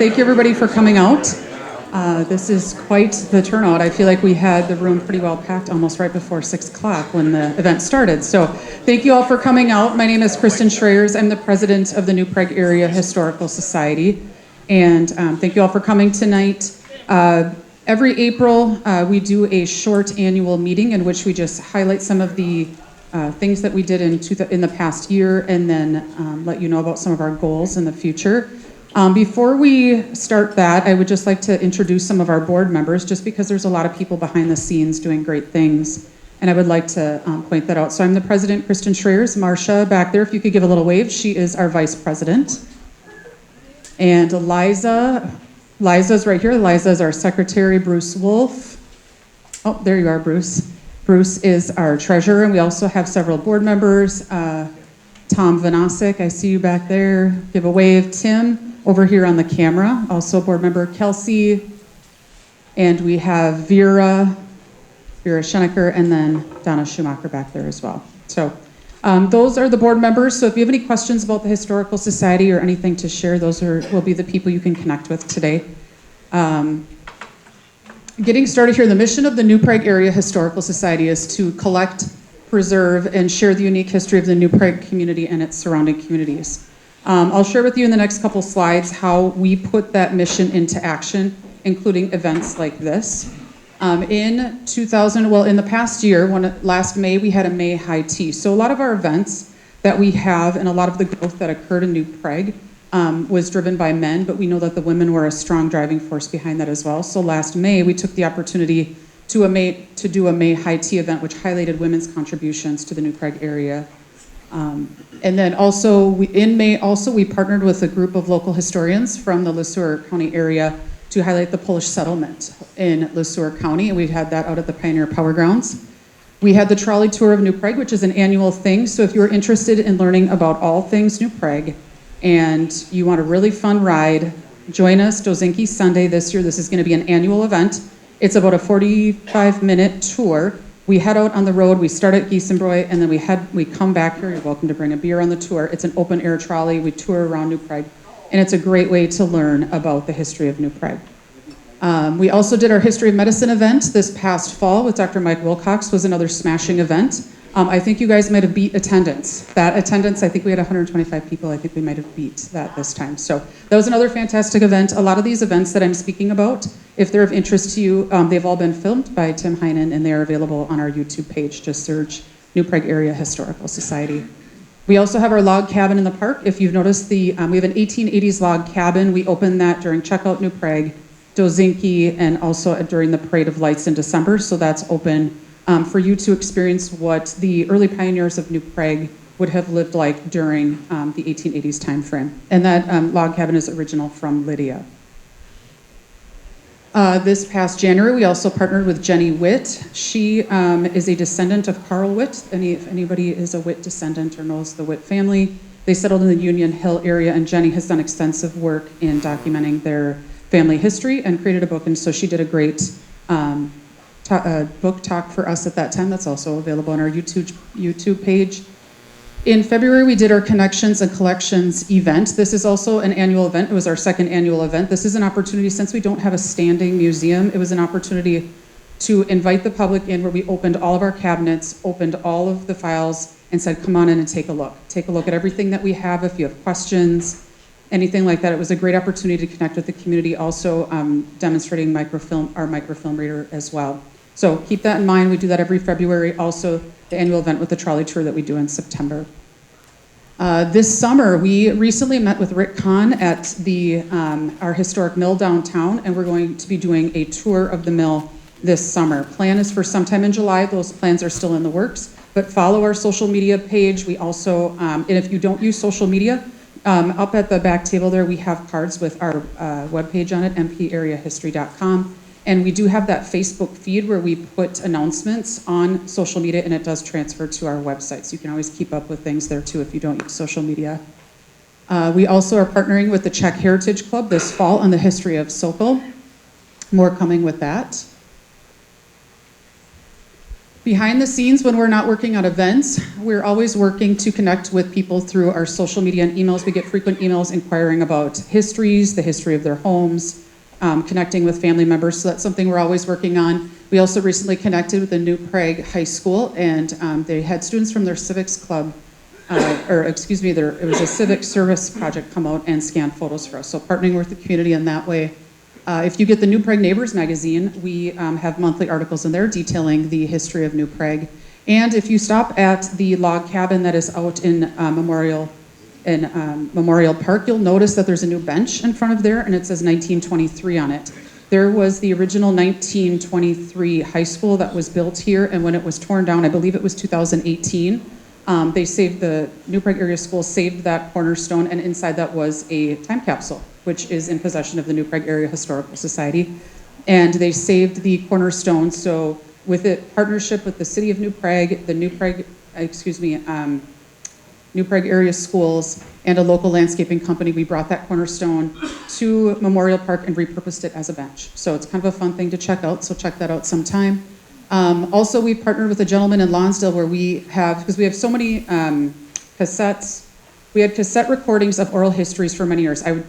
Thank you everybody for coming out. This is quite the turnout. I feel like we had the room pretty well packed almost right before 6 o'clock when the event started. So thank you all for coming out. My name is Kristen Schreyers. I'm the president of the New Prague Area Historical Society. And thank you all for coming tonight. Every April, we do a short annual meeting in which we just highlight some of the things that we did in the past year and then let you know about some of our goals in the future. Before we start that, I would just like to introduce some of our board members, just because there's a lot of people behind the scenes doing great things, and I would like to point that out. So I'm the president, Kristen Schreyers. Marcia, back there, if you could give a little wave. She is our vice president. And Liza's right here. Liza is our secretary, Bruce Wolf. Oh, there you are, Bruce. Bruce is our treasurer, and we also have several board members. Tom Vanasek, I see you back there. Give a wave. Tim, over here on the camera, also board member. Kelsey, and we have Vera Schenecker, and then Donna Schumacher back there as well. So those are the board members. So if you have any questions about the Historical Society or anything to share, those will be the people you can connect with today. Getting started here, the mission of the New Prague Area Historical Society is to collect, preserve, and share the unique history of the New Prague community and its surrounding communities. I'll share with you in the next couple slides how we put that mission into action, including events like this. In the past year, last May, we had a May high tea. So a lot of our events that we have and a lot of the growth that occurred in New Prague was driven by men, but we know that the women were a strong driving force behind that as well. So last May, we took the opportunity to do a May high tea event, which highlighted women's contributions to the New Prague area. And then also, in May, we partnered with a group of local historians from the Le Sueur County area to highlight the Polish settlement in Le Sueur County, and we had that out at the Pioneer Power Grounds. We had the trolley tour of New Prague, which is an annual thing, so if you're interested in learning about all things New Prague and you want a really fun ride, join us Dozinki Sunday this year. This is going to be an annual event. It's about a 45-minute tour. We head out on the road, we start at Giesenbroy, and then we come back here. You're welcome to bring a beer on the tour. It's an open air trolley. We tour around New Prague, and it's a great way to learn about the history of New Prague. We also did our History of Medicine event this past fall with Dr. Mike Wilcox. Was another smashing event. I think you guys might have beat attendance. That attendance, I think we had 125 people. I think we might have beat that this time. So that was another fantastic event. A lot of these events that I'm speaking about, if they're of interest to you, they've all been filmed by Tim Heinen, and they are available on our YouTube page. Just search New Prague Area Historical Society. We also have our log cabin in the park. If you've noticed, we have an 1880s log cabin. We opened that during Checkout New Prague, Dozinki, and also during the Parade of Lights in December. So that's open for you to experience what the early pioneers of New Prague would have lived like during the 1880s time frame. And that log cabin is original from Lydia. This past January, we also partnered with Jenny Witt. She is a descendant of Carl Witt. If anybody is a Witt descendant or knows the Witt family, they settled in the Union Hill area, and Jenny has done extensive work in documenting their family history and created a book, and so she did a great book talk for us at that time. That's also available on our YouTube page. In February, we did our Connections and Collections event. This is also an annual event. It was our second annual event. This is an opportunity, since we don't have a standing museum, it was an opportunity to invite the public in, where we opened all of our cabinets, opened all of the files, and said, come on in and take a look. Take a look at everything that we have. If you have questions, anything like that. It was a great opportunity to connect with the community, also demonstrating our microfilm reader as well. So keep that in mind. We do that every February. Also, the annual event with the trolley tour that we do in September. This summer, we recently met with Rick Kahn at our historic mill downtown, and we're going to be doing a tour of the mill this summer. Plan is for sometime in July. Those plans are still in the works, but follow our social media page. We also, and if you don't use social media, up at the back table there, we have cards with our webpage on it, mpareahistory.com. And we do have that Facebook feed where we put announcements on social media, and it does transfer to our website. So you can always keep up with things there too if you don't use social media. We also are partnering with the Czech Heritage Club this fall on the history of Sokol. More coming with that. Behind the scenes, when we're not working on events, we're always working to connect with people through our social media and emails. We get frequent emails inquiring about histories, the history of their homes, connecting with family members, so that's something we're always working on. We also recently connected with the New Prague High School, and they had students from their civics club, it was a civic service project come out and scan photos for us, so partnering with the community in that way. If you get the New Prague Neighbors magazine, we have monthly articles in there detailing the history of New Prague. And if you stop at the log cabin that is out in Memorial Park, you'll notice that there's a new bench in front of there, and it says 1923 on it. There was the original 1923 high school that was built here, and when it was torn down, I believe it was 2018, the New Prague Area School saved that cornerstone, and inside that was a time capsule, which is in possession of the New Prague Area Historical Society. And they saved the cornerstone, so with a partnership with the City of New Prague, the New Prague Area Schools, and a local landscaping company, we brought that cornerstone to Memorial Park and repurposed it as a bench. So it's kind of a fun thing to check out, so check that out sometime. Also, we partnered with a gentleman in Lonsdale where because we have so many cassettes. We had cassette recordings of oral histories for many years. I'm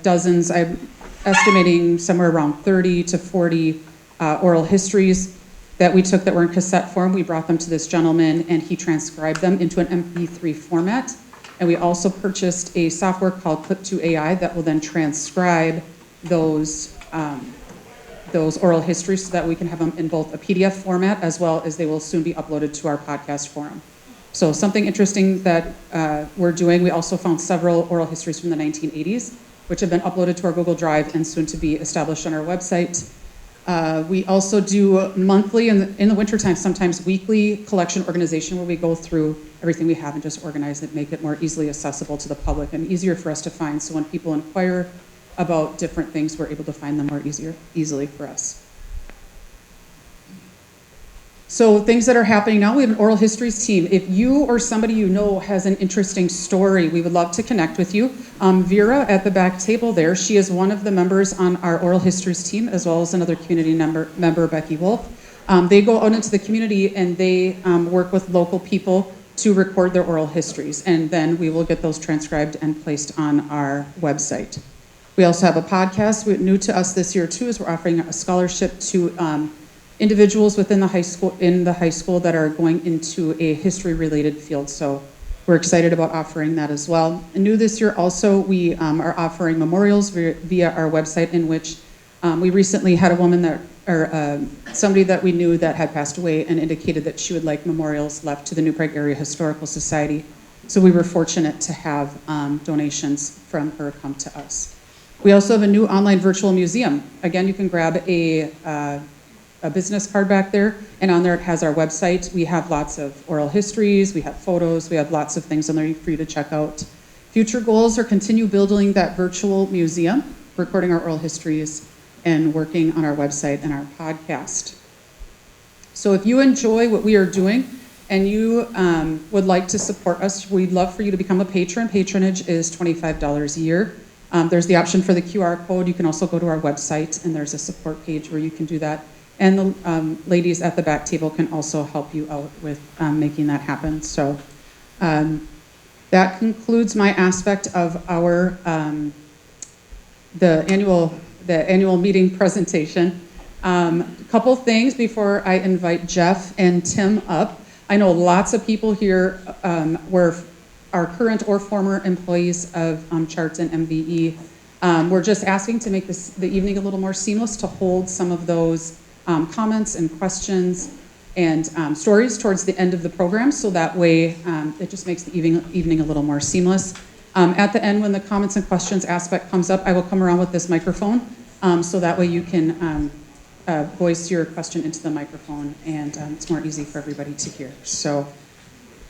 estimating somewhere around 30 to 40 oral histories that we took that were in cassette form. We brought them to this gentleman, and he transcribed them into an MP3 format. And we also purchased a software called Clip2AI that will then transcribe those oral histories so that we can have them in both a PDF format as well as they will soon be uploaded to our podcast forum. So something interesting that we're doing, we also found several oral histories from the 1980s, which have been uploaded to our Google Drive and soon to be established on our website. We also do monthly, in the wintertime, sometimes weekly collection organization where we go through everything we have and just organize it, make it more easily accessible to the public and easier for us to find. So when people inquire about different things, we're able to find them more easily for us. So things that are happening now, we have an oral histories team. If you or somebody you know has an interesting story, we would love to connect with you. Vera at the back table there, she is one of the members on our oral histories team, as well as another community member, Becky Wolf. They go out into the community and they work with local people to record their oral histories, and then we will get those transcribed and placed on our website. We also have a podcast. New to us this year too is we're offering a scholarship to individuals within the high school that are going into a history-related field. So we're excited about offering that as well. And new this year also, we are offering memorials via our website, in which we recently had a woman somebody that we knew that had passed away and indicated that she would like memorials left to the New Prague Area Historical Society. So we were fortunate to have donations from her come to us. We also have a new online virtual museum. Again, you can grab a business card back there, and on there it has our website. We have lots of oral histories, we have photos, we have lots of things on there for you to check out. Future goals are continue building that virtual museum, recording our oral histories, and working on our website and our podcast. So if you enjoy what we are doing and you would like to support us, we'd love for you to become a patron. Patronage is $25 a year. There's the option for the QR code. You can also go to our website, and there's a support page where you can do that. And the ladies at the back table can also help you out with making that happen. So that concludes my aspect of our the annual meeting presentation. A couple things before I invite Jeff and Tim up. I know lots of people here are current or former employees of Charts and MVE. We're just asking to make the evening a little more seamless, to hold some of those comments and questions and stories towards the end of the program, so that way it just makes the evening a little more seamless. At the end, when the comments and questions aspect comes up, I will come around with this microphone, so that way you can voice your question into the microphone, and it's more easy for everybody to hear. So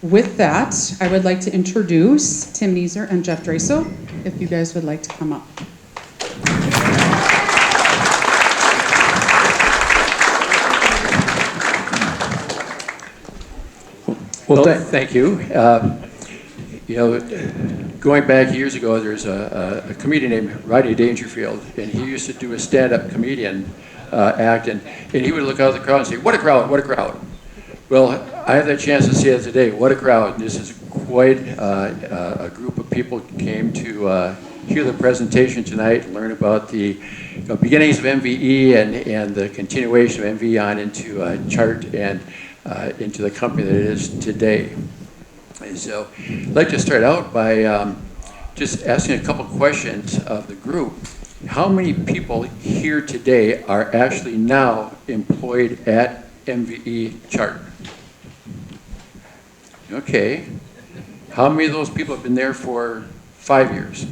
with that, I would like to introduce Tim Neeser and Jeff Draso, if you guys would like to come up. Well, thank you. Going back years ago, there's a comedian named Rodney Dangerfield, and he used to do a stand-up comedian act, and he would look out of the crowd and say, "What a crowd, what a crowd." Well, I had the chance to see it today. What a crowd. This is quite a group of people came to hear the presentation tonight and learn about the beginnings of MVE and the continuation of MVE on into Chart and into the company that it is today. And so I'd like to start out by just asking a couple questions of the group. How many people here today are actually now employed at MVE Chart? Okay. How many of those people have been there for 5 years?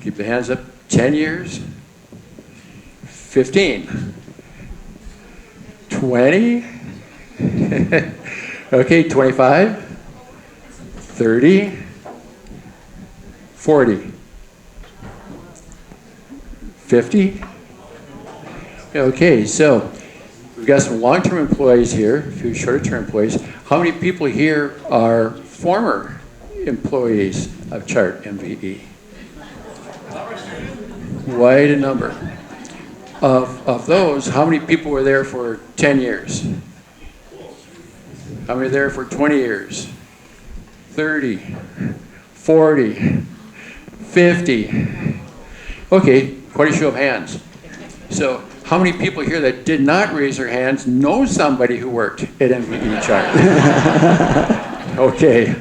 Keep the hands up. 10 years? 15? 20? Okay, 25? 30? 40? 50? Okay, so we've got some long-term employees here, a few shorter-term employees. How many people here are former employees of Chart MVE? Quite a number. Of those, how many people were there for 10 years? How many were there for 20 years? 30, 40, 50. Okay, quite a show of hands. So how many people here that did not raise their hands know somebody who worked at MVE Chart? Okay.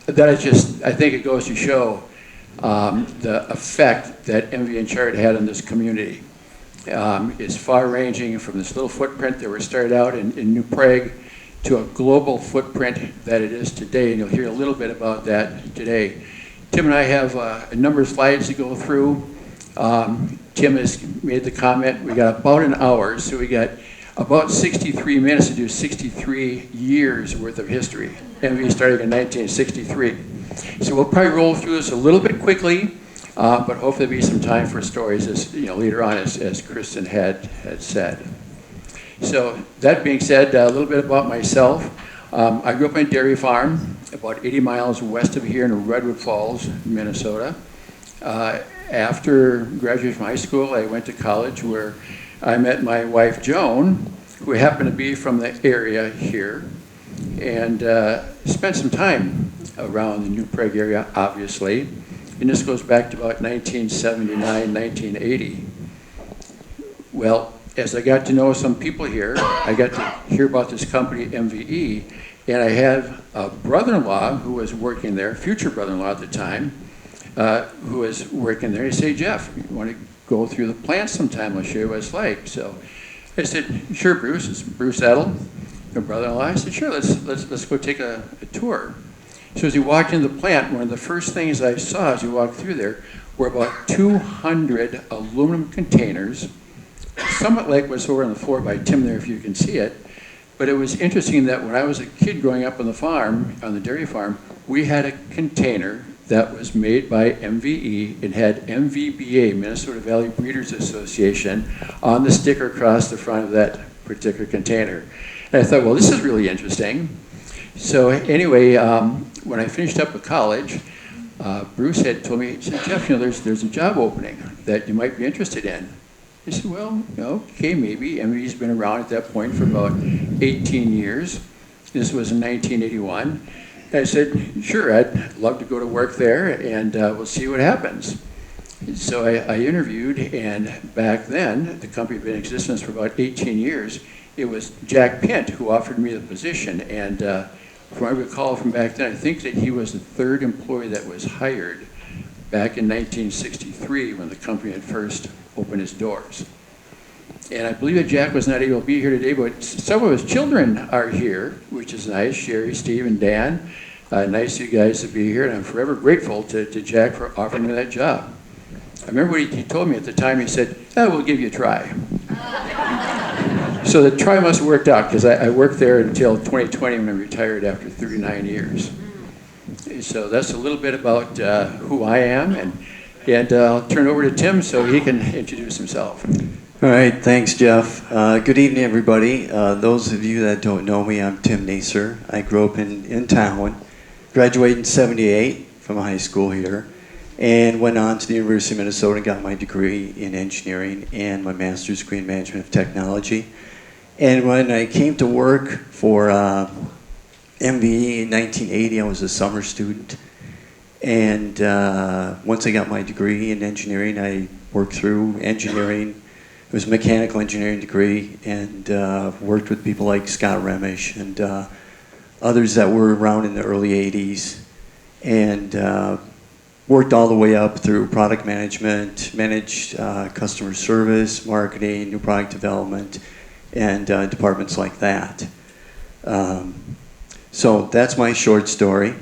That is just, I think it goes to show the effect that MVE Chart had on this community. It's far-ranging from this little footprint that we started out in New Prague to a global footprint that it is today, and you'll hear a little bit about that today. Tim and I have a number of slides to go through. Tim has made the comment, we got about an hour, so we got about 63 minutes to do 63 years worth of history. MVE started in 1963. So we'll probably roll through this a little bit quickly, but hopefully there'll be some time for stories as, later on, as Kristen had said. So that being said, a little bit about myself. I grew up on a dairy farm about 80 miles west of here in Redwood Falls, Minnesota. After graduating from high school, I went to college where I met my wife, Joan, who happened to be from the area here, and spent some time around the New Prague area, obviously. And this goes back to about 1979, 1980. Well, as I got to know some people here, I got to hear about this company, MVE, and I had a brother-in-law who was working there, future brother-in-law at the time, who was working there. He said, Jeff, you want to go through the plant sometime? I'll show you what it's like. So I said, sure, Bruce. It's Bruce Edel, my brother-in-law. I said, sure, let's go take a tour. So as he walked into the plant, one of the first things I saw as he walked through there were about 200 aluminum containers, somewhat like what's over on the floor by Tim there, if you can see it. But it was interesting that when I was a kid growing up on the farm, on the dairy farm, we had a container that was made by MVE. It had MVBA, Minnesota Valley Breeders Association, on the sticker across the front of that particular container. And I thought, well, this is really interesting. So anyway, when I finished up with college, Bruce had told me, he said, Jeff, there's a job opening that you might be interested in. I said, well, okay, maybe. MVE's been around at that point for about 18 years. This was in 1981. I said, sure, I'd love to go to work there, and we'll see what happens. So I interviewed, and back then, the company had been in existence for about 18 years. It was Jack Pint who offered me the position, and from what I recall from back then, I think that he was the third employee that was hired back in 1963 when the company had first opened its doors. And I believe that Jack was not able to be here today, but some of his children are here, which is nice. Sherry, Steve, and Dan. Nice of you guys to be here, and I'm forever grateful to Jack for offering me that job. I remember what he told me at the time. He said, we'll give you a try. So the try must have worked out, because I worked there until 2020 when I retired after 39 years. So that's a little bit about who I am, and I'll turn it over to Tim so he can introduce himself. All right, thanks, Jeff. Good evening, everybody. Those of you that don't know me, I'm Tim Naser. I grew up in town, graduated in '78 from high school here, and went on to the University of Minnesota and got my degree in engineering and my master's degree in management of technology. And when I came to work for MVE in 1980, I was a summer student. And once I got my degree in engineering, I worked through engineering. It was a mechanical engineering degree, and worked with people like Scott Remish and others that were around in the early 80s. And worked all the way up through product management, managed customer service, marketing, new product development, and departments like that. So that's my short story.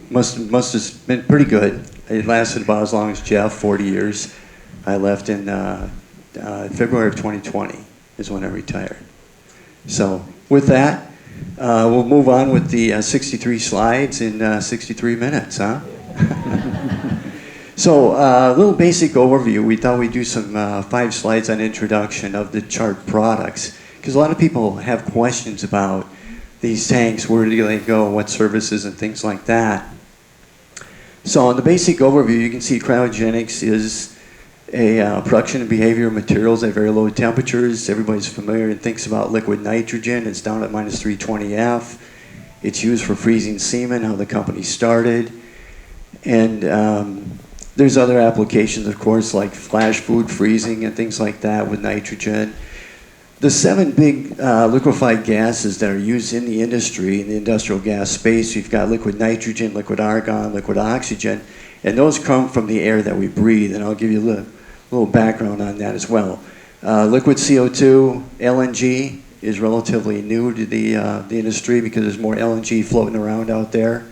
Must have been pretty good. It lasted about as long as Jeff, 40 years. I left in February of 2020 is when I retired. So with that, we'll move on with the 63 slides in 63 minutes, huh? So a little basic overview. We thought we'd do some 5 slides on introduction of the Chart products, because a lot of people have questions about these tanks, where do they go, what services and things like that. So on the basic overview, you can see cryogenics is a production and behavior of materials at very low temperatures. Everybody's familiar and thinks about liquid nitrogen. It's down at minus 320 F. It's used for freezing semen, how the company started. And there's other applications, of course, like flash food freezing and things like that with nitrogen. The 7 big liquefied gases that are used in the industry, in the industrial gas space, you've got liquid nitrogen, liquid argon, liquid oxygen, and those come from the air that we breathe, and I'll give you a little background on that as well. Liquid CO2, LNG, is relatively new to the industry because there's more LNG floating around out there,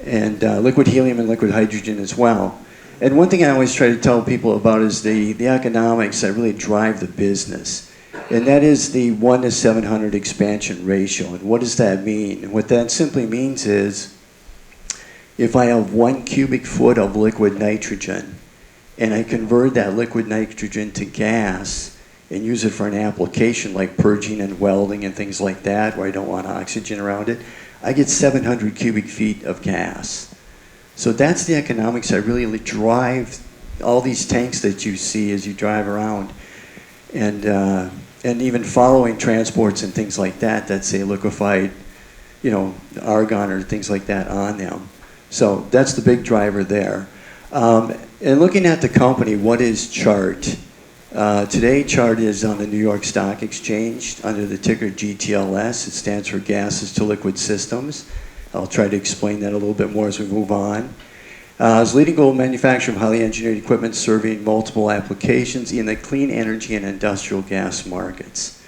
and liquid helium and liquid hydrogen as well. And one thing I always try to tell people about is the economics that really drive the business. And that is the 1 to 700 expansion ratio. And what does that mean? And what that simply means is, if I have 1 cubic foot of liquid nitrogen, and I convert that liquid nitrogen to gas and use it for an application like purging and welding and things like that, where I don't want oxygen around it, I get 700 cubic feet of gas. So that's the economics that really drive all these tanks that you see as you drive around. And even following transports and things like that, that say liquefied, argon or things like that on them. So that's the big driver there. And looking at the company, what is Chart? Today, Chart is on the New York Stock Exchange under the ticker GTLS. It stands for Gases to Liquid Systems. I'll try to explain that a little bit more as we move on. It's leading global manufacturer of highly engineered equipment serving multiple applications in the clean energy and industrial gas markets.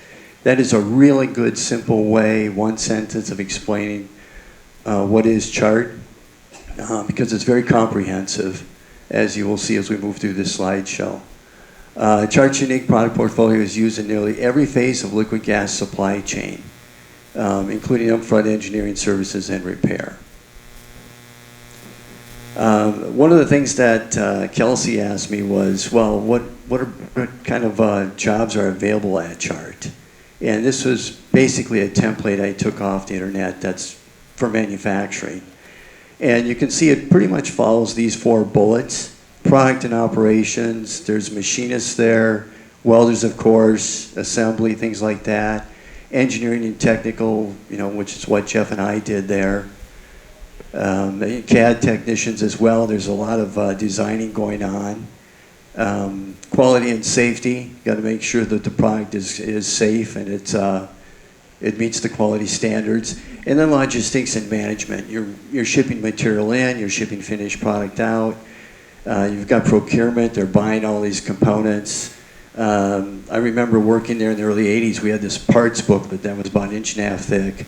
That is a really good, simple way, one sentence of explaining what is Chart, because it's very comprehensive, as you will see as we move through this slideshow. Chart's unique product portfolio is used in nearly every phase of liquid gas supply chain, including upfront engineering services and repair. One of the things that Kelsey asked me was, well, what kind of jobs are available at Chart? And this was basically a template I took off the internet that's for manufacturing. And you can see it pretty much follows these 4 bullets. Product and operations, there's machinists there, welders, of course, assembly, things like that. Engineering and technical, which is what Jeff and I did there. CAD technicians as well. There's a lot of designing going on. Quality and safety. Got to make sure that the product is safe and it meets the quality standards. And then logistics and management. You're shipping material in. You're shipping finished product out. You've got procurement. They're buying all these components. I remember working there in the early 80s. We had this parts booklet that was about 1.5 inches thick.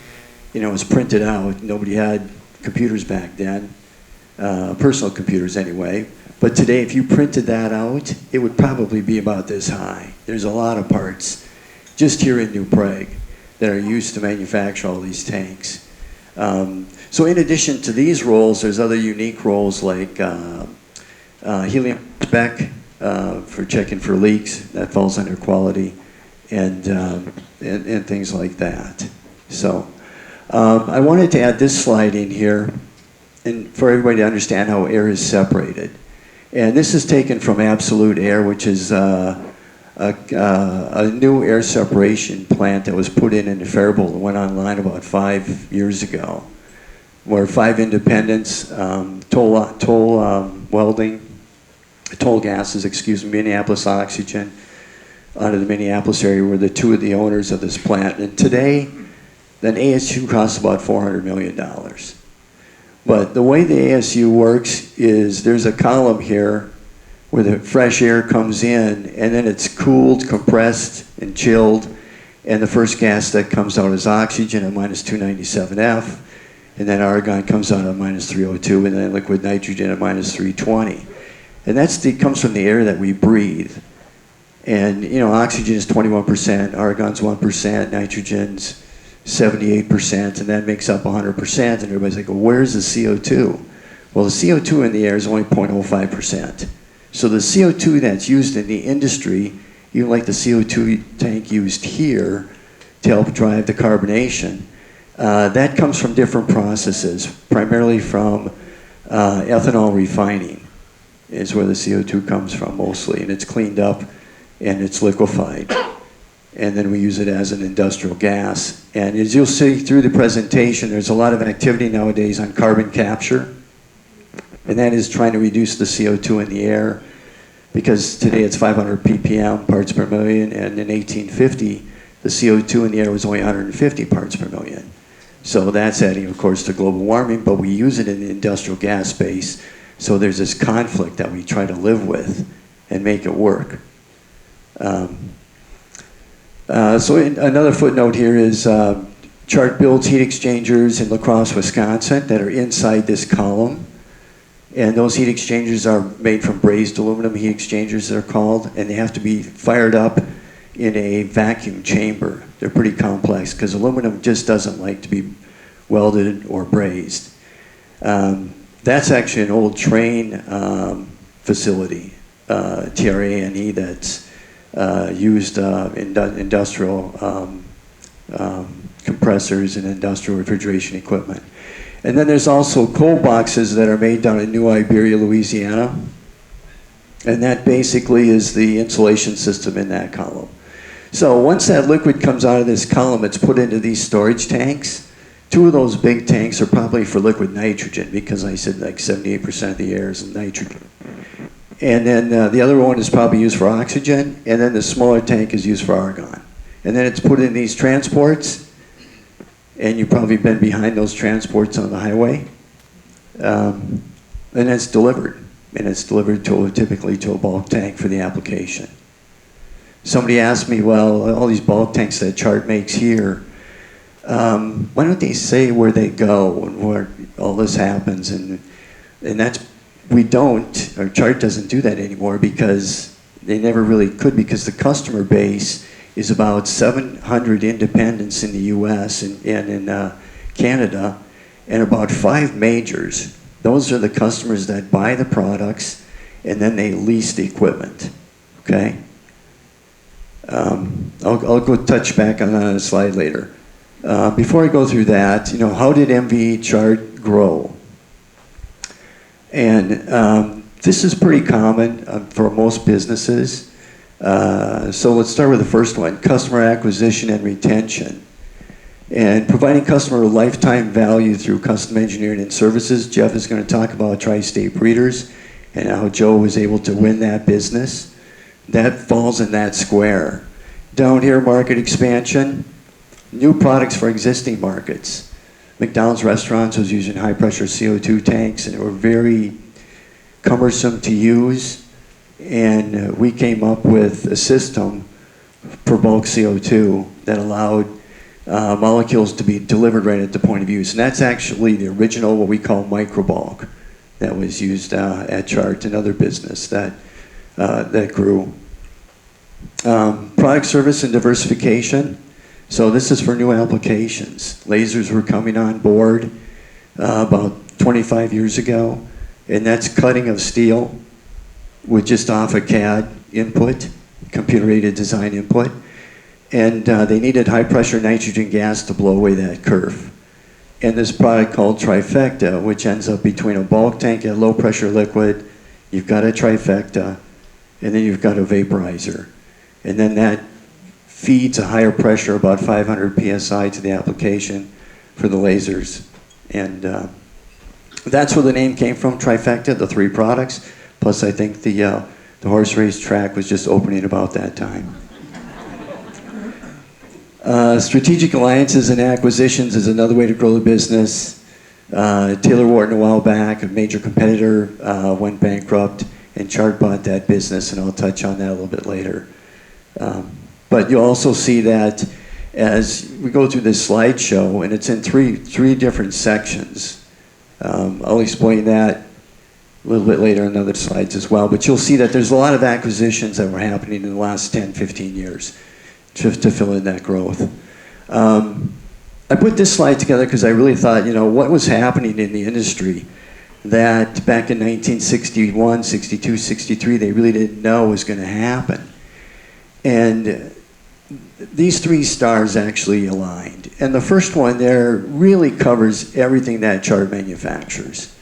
It was printed out. Nobody had computers back then, personal computers anyway. But today, if you printed that out, it would probably be about this high. There's a lot of parts just here in New Prague that are used to manufacture all these tanks. So in addition to these roles, there's other unique roles like helium spec for checking for leaks. That falls under quality, and things like that. So I wanted to add this slide in here, and for everybody to understand how air is separated. And this is taken from absolute air, which is a new air separation plant that was put in Faribault that went online about 5 years ago, where 5 independents, Toll Gases, Minneapolis Oxygen, out of the Minneapolis area were the 2 of the owners of this plant. And today, an ASU costs about $400 million. But the way the ASU works is there's a column here where the fresh air comes in, and then it's cooled, compressed, and chilled, and the first gas that comes out is oxygen at minus 297F, and then argon comes out at minus 302, and then liquid nitrogen at minus 320. And comes from the air that we breathe. And oxygen is 21%, argon's 1%, nitrogen's 78%, and that makes up 100%. And everybody's like, well, where's the CO2? Well, the CO2 in the air is only 0.05%. So the CO2 that's used in the industry, even like the CO2 tank used here to help drive the carbonation, that comes from different processes, primarily from ethanol refining is where the CO2 comes from mostly, and it's cleaned up and it's liquefied. And then we use it as an industrial gas. And as you'll see through the presentation, there's a lot of activity nowadays on carbon capture, and that is trying to reduce the CO2 in the air, because today it's 500 ppm, parts per million, and in 1850, the CO2 in the air was only 150 parts per million. So that's adding, of course, to global warming, but we use it in the industrial gas space. So there's this conflict that we try to live with and make it work. Another footnote here is Chart builds heat exchangers in La Crosse, Wisconsin that are inside this column. And those heat exchangers are made from brazed aluminum heat exchangers, they're called, and they have to be fired up in a vacuum chamber. They're pretty complex because aluminum just doesn't like to be welded or brazed. That's actually an old train facility, TRANE, that's used in industrial compressors and industrial refrigeration equipment. And then there's also cold boxes that are made down in New Iberia, Louisiana. And that basically is the insulation system in that column. So once that liquid comes out of this column, it's put into these storage tanks. 2 of those big tanks are probably for liquid nitrogen, because I said like 78% of the air is nitrogen. And then the other one is probably used for oxygen, and then the smaller tank is used for argon. And then it's put in these transports, and you've probably been behind those transports on the highway. And it's delivered. And it's delivered typically to a bulk tank for the application. Somebody asked me, well, all these bulk tanks that Chart makes here, why don't they say where they go and where all this happens? And that's, we don't, or Chart doesn't do that anymore, because they never really could, because the customer base is about 700 independents in the US and in Canada, and about 5 majors. Those are the customers that buy the products, and then they lease the equipment, okay? I'll go touch back on that on a slide later. Before I go through that, how did MVE Chart grow? And this is pretty common for most businesses. So let's start with the first one, customer acquisition and retention. And providing customer lifetime value through custom engineering and services. Jeff is going to talk about Tri-State Breeders and how Joe was able to win that business. That falls in that square. Down here, market expansion, new products for existing markets. McDonald's restaurants was using high pressure CO2 tanks, and they were very cumbersome to use. And we came up with a system for bulk CO2 that allowed molecules to be delivered right at the point of use. And that's actually the original, what we call microbulk, that was used at Chart, another business that grew. Product service and diversification. So this is for new applications. Lasers were coming on board about 25 years ago, and that's cutting of steel with just off a CAD input, computer-aided design input. And they needed high-pressure nitrogen gas to blow away that kerf. and this product called trifecta, which ends up between a bulk tank at low pressure liquid, you've got a trifecta, and then you've got a vaporizer. And then that feeds a higher pressure, about 500 psi, to the application for the lasers. And that's where the name came from, trifecta, the 3 products. Plus, I think the horse race track was just opening about that time. Strategic alliances and acquisitions is another way to grow the business. Taylor Wharton a while back, a major competitor, went bankrupt, and Chart bought that business, and I'll touch on that a little bit later. But you'll also see that as we go through this slideshow, and it's in three different sections. I'll explain that a little bit later in other slides as well, but you'll see that there's a lot of acquisitions that were happening in the last 10, 15 years just to fill in that growth. I put this slide together because I really thought, what was happening in the industry that back in 1961, 62, 63, they really didn't know was going to happen. And these 3 stars actually aligned. And the first one there really covers everything that Chart manufactures.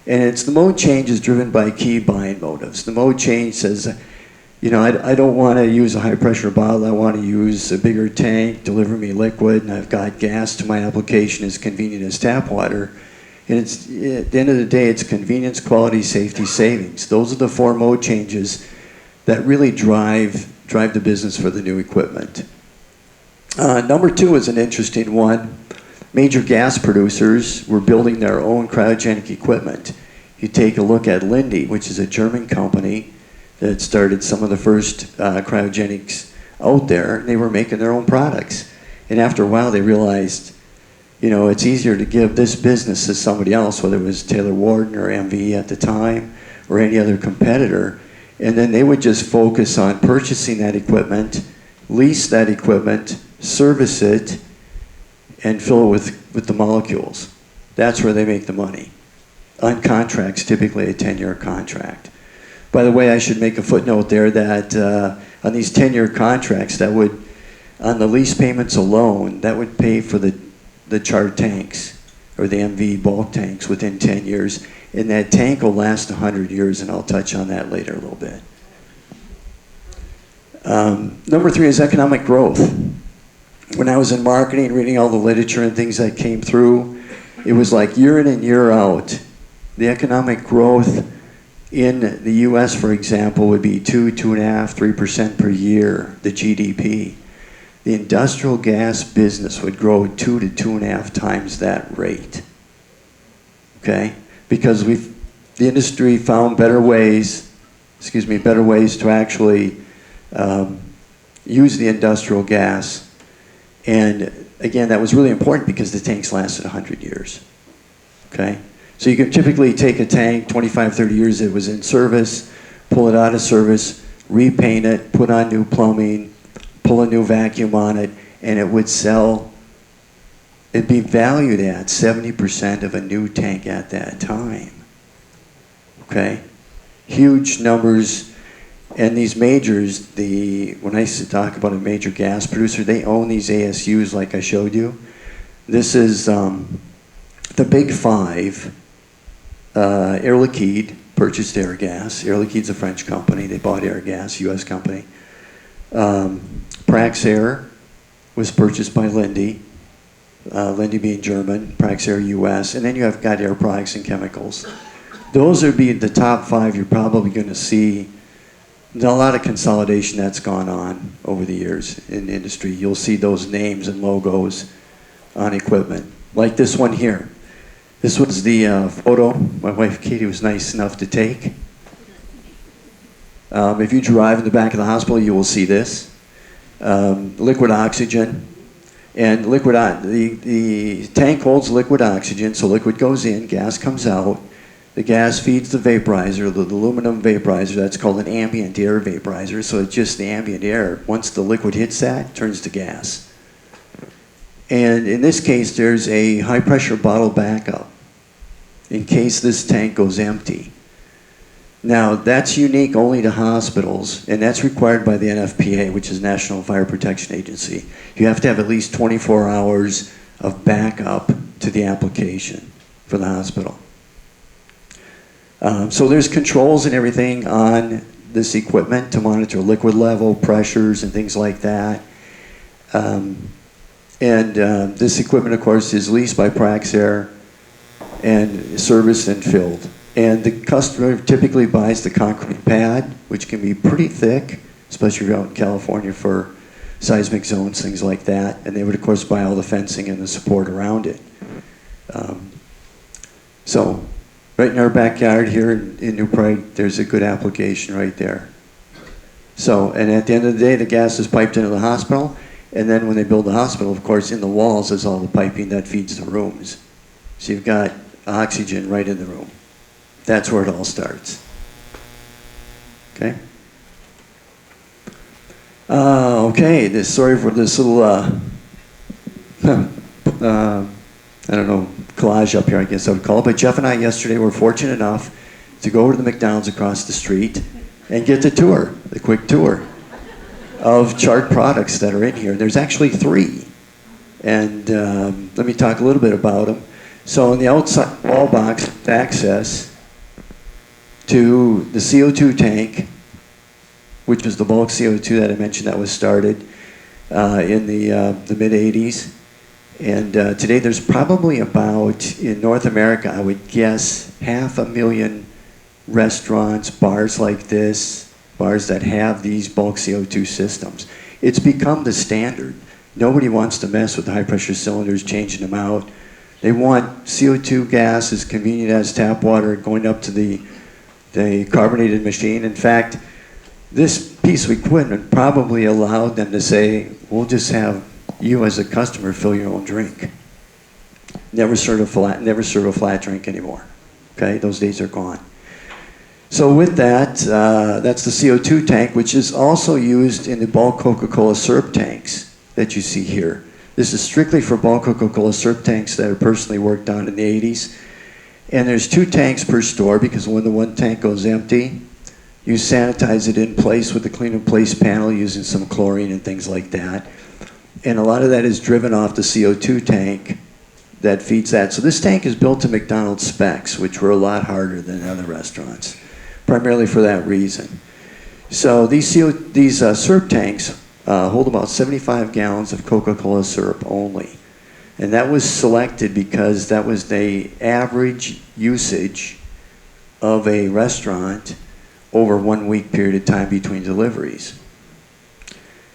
And it's the mode change is driven by key buying motives. The mode change says, I don't want to use a high pressure bottle. I want to use a bigger tank, deliver me liquid, and I've got gas to my application as convenient as tap water. And it's, at the end of the day, it's convenience, quality, safety, savings. Those are the 4 mode changes that really drive the business for the new equipment. Number 2 is an interesting one. Major gas producers were building their own cryogenic equipment. You take a look at Linde, which is a German company that started some of the first cryogenics out there, and they were making their own products. And after a while, they realized, it's easier to give this business to somebody else, whether it was Taylor Wharton or MVE at the time, or any other competitor, and then they would just focus on purchasing that equipment, lease that equipment, service it, and fill it with the molecules. That's where they make the money. On contracts, typically a 10-year contract. By the way, I should make a footnote there that on these 10-year contracts, that would, on the lease payments alone, that would pay for the Chart tanks, or the MVE bulk tanks, within 10 years. And that tank will last 100 years, and I'll touch on that later a little bit. Number 3 is economic growth. When I was in marketing, reading all the literature and things that came through, it was like year in and year out. The economic growth in the US, for example, would be 2.5%, 3% per year, the GDP. The industrial gas business would grow 2 to 2.5 times that rate. Okay? Because the industry found better ways to actually use the industrial gas. And again, that was really important because the tanks lasted 100 years. Okay? So you can typically take a tank, 25, 30 years it was in service, pull it out of service, repaint it, put on new plumbing, pull a new vacuum on it, and it would sell. It'd be valued at 70% of a new tank at that time. Okay? Huge numbers. And these majors, when I talk about a major gas producer, they own these ASUs like I showed you. This is the big 5. Air Liquide purchased Airgas. Air Liquide's a French company. They bought Airgas, US company. Praxair was purchased by Linde. Linde being German, Praxair US. And then you have got Air Products and Chemicals. Those would be the top 5 you're probably going to see. There's a lot of consolidation that's gone on over the years in the industry. You'll see those names and logos on equipment, like this one here. This was the photo my wife Katie was nice enough to take. If you drive in the back of the hospital, you will see this. Liquid oxygen. And the tank holds liquid oxygen, so liquid goes in, gas comes out. The gas feeds the vaporizer, the aluminum vaporizer. That's called an ambient air vaporizer. So it's just the ambient air. Once the liquid hits that, it turns to gas. And in this case, there's a high pressure bottle backup in case this tank goes empty. Now, that's unique only to hospitals, and that's required by the NFPA, which is National Fire Protection Agency. You have to have at least 24 hours of backup to the application for the hospital. So there's controls and everything on this equipment to monitor liquid level, pressures, and things like that. This equipment, of course, is leased by Praxair and serviced and filled. And the customer typically buys the concrete pad, which can be pretty thick, especially if you're out in California for seismic zones, things like that. And they would, of course, buy all the fencing and the support around it. So right in our backyard here in New Prague, there's a good application right there. So, and at the end of the day, the gas is piped into the hospital. And then when they build the hospital, of course, in the walls is all the piping that feeds the rooms. So you've got oxygen right in the room. That's where it all starts. Okay? Okay, sorry for this little, I don't know, collage up here, I guess I would call it. But Jeff and I yesterday were fortunate enough to go over to the McDonald's across the street and get the tour, the quick tour of Chart products that are in here. There's actually 3. And let me talk a little bit about them. So in the outside wall box, access to the CO2 tank, which was the bulk CO2 that I mentioned that was started in the mid-'80s. And today there's probably about, in North America, I would guess 500,000 restaurants, bars like this, bars that have these bulk CO2 systems. It's become the standard. Nobody wants to mess with high pressure cylinders, changing them out. They want CO2 gas as convenient as tap water going up to the carbonated machine. In fact, this piece of equipment probably allowed them to say, we'll just have you as a customer fill your own drink. Never serve a flat drink anymore. Okay, those days are gone. So with that, that's the CO2 tank, which is also used in the bulk Coca-Cola syrup tanks that you see here. This is strictly for bulk Coca-Cola syrup tanks that are personally worked on in the 80s. And there's 2 tanks per store, because when the one tank goes empty, you sanitize it in place with the clean in place panel using some chlorine and things like that. And a lot of that is driven off the CO2 tank that feeds that. So this tank is built to McDonald's specs, which were a lot harder than other restaurants, primarily for that reason. So these syrup tanks hold about 75 gallons of Coca-Cola syrup only. And that was selected because that was the average usage of a restaurant over 1 week period of time between deliveries.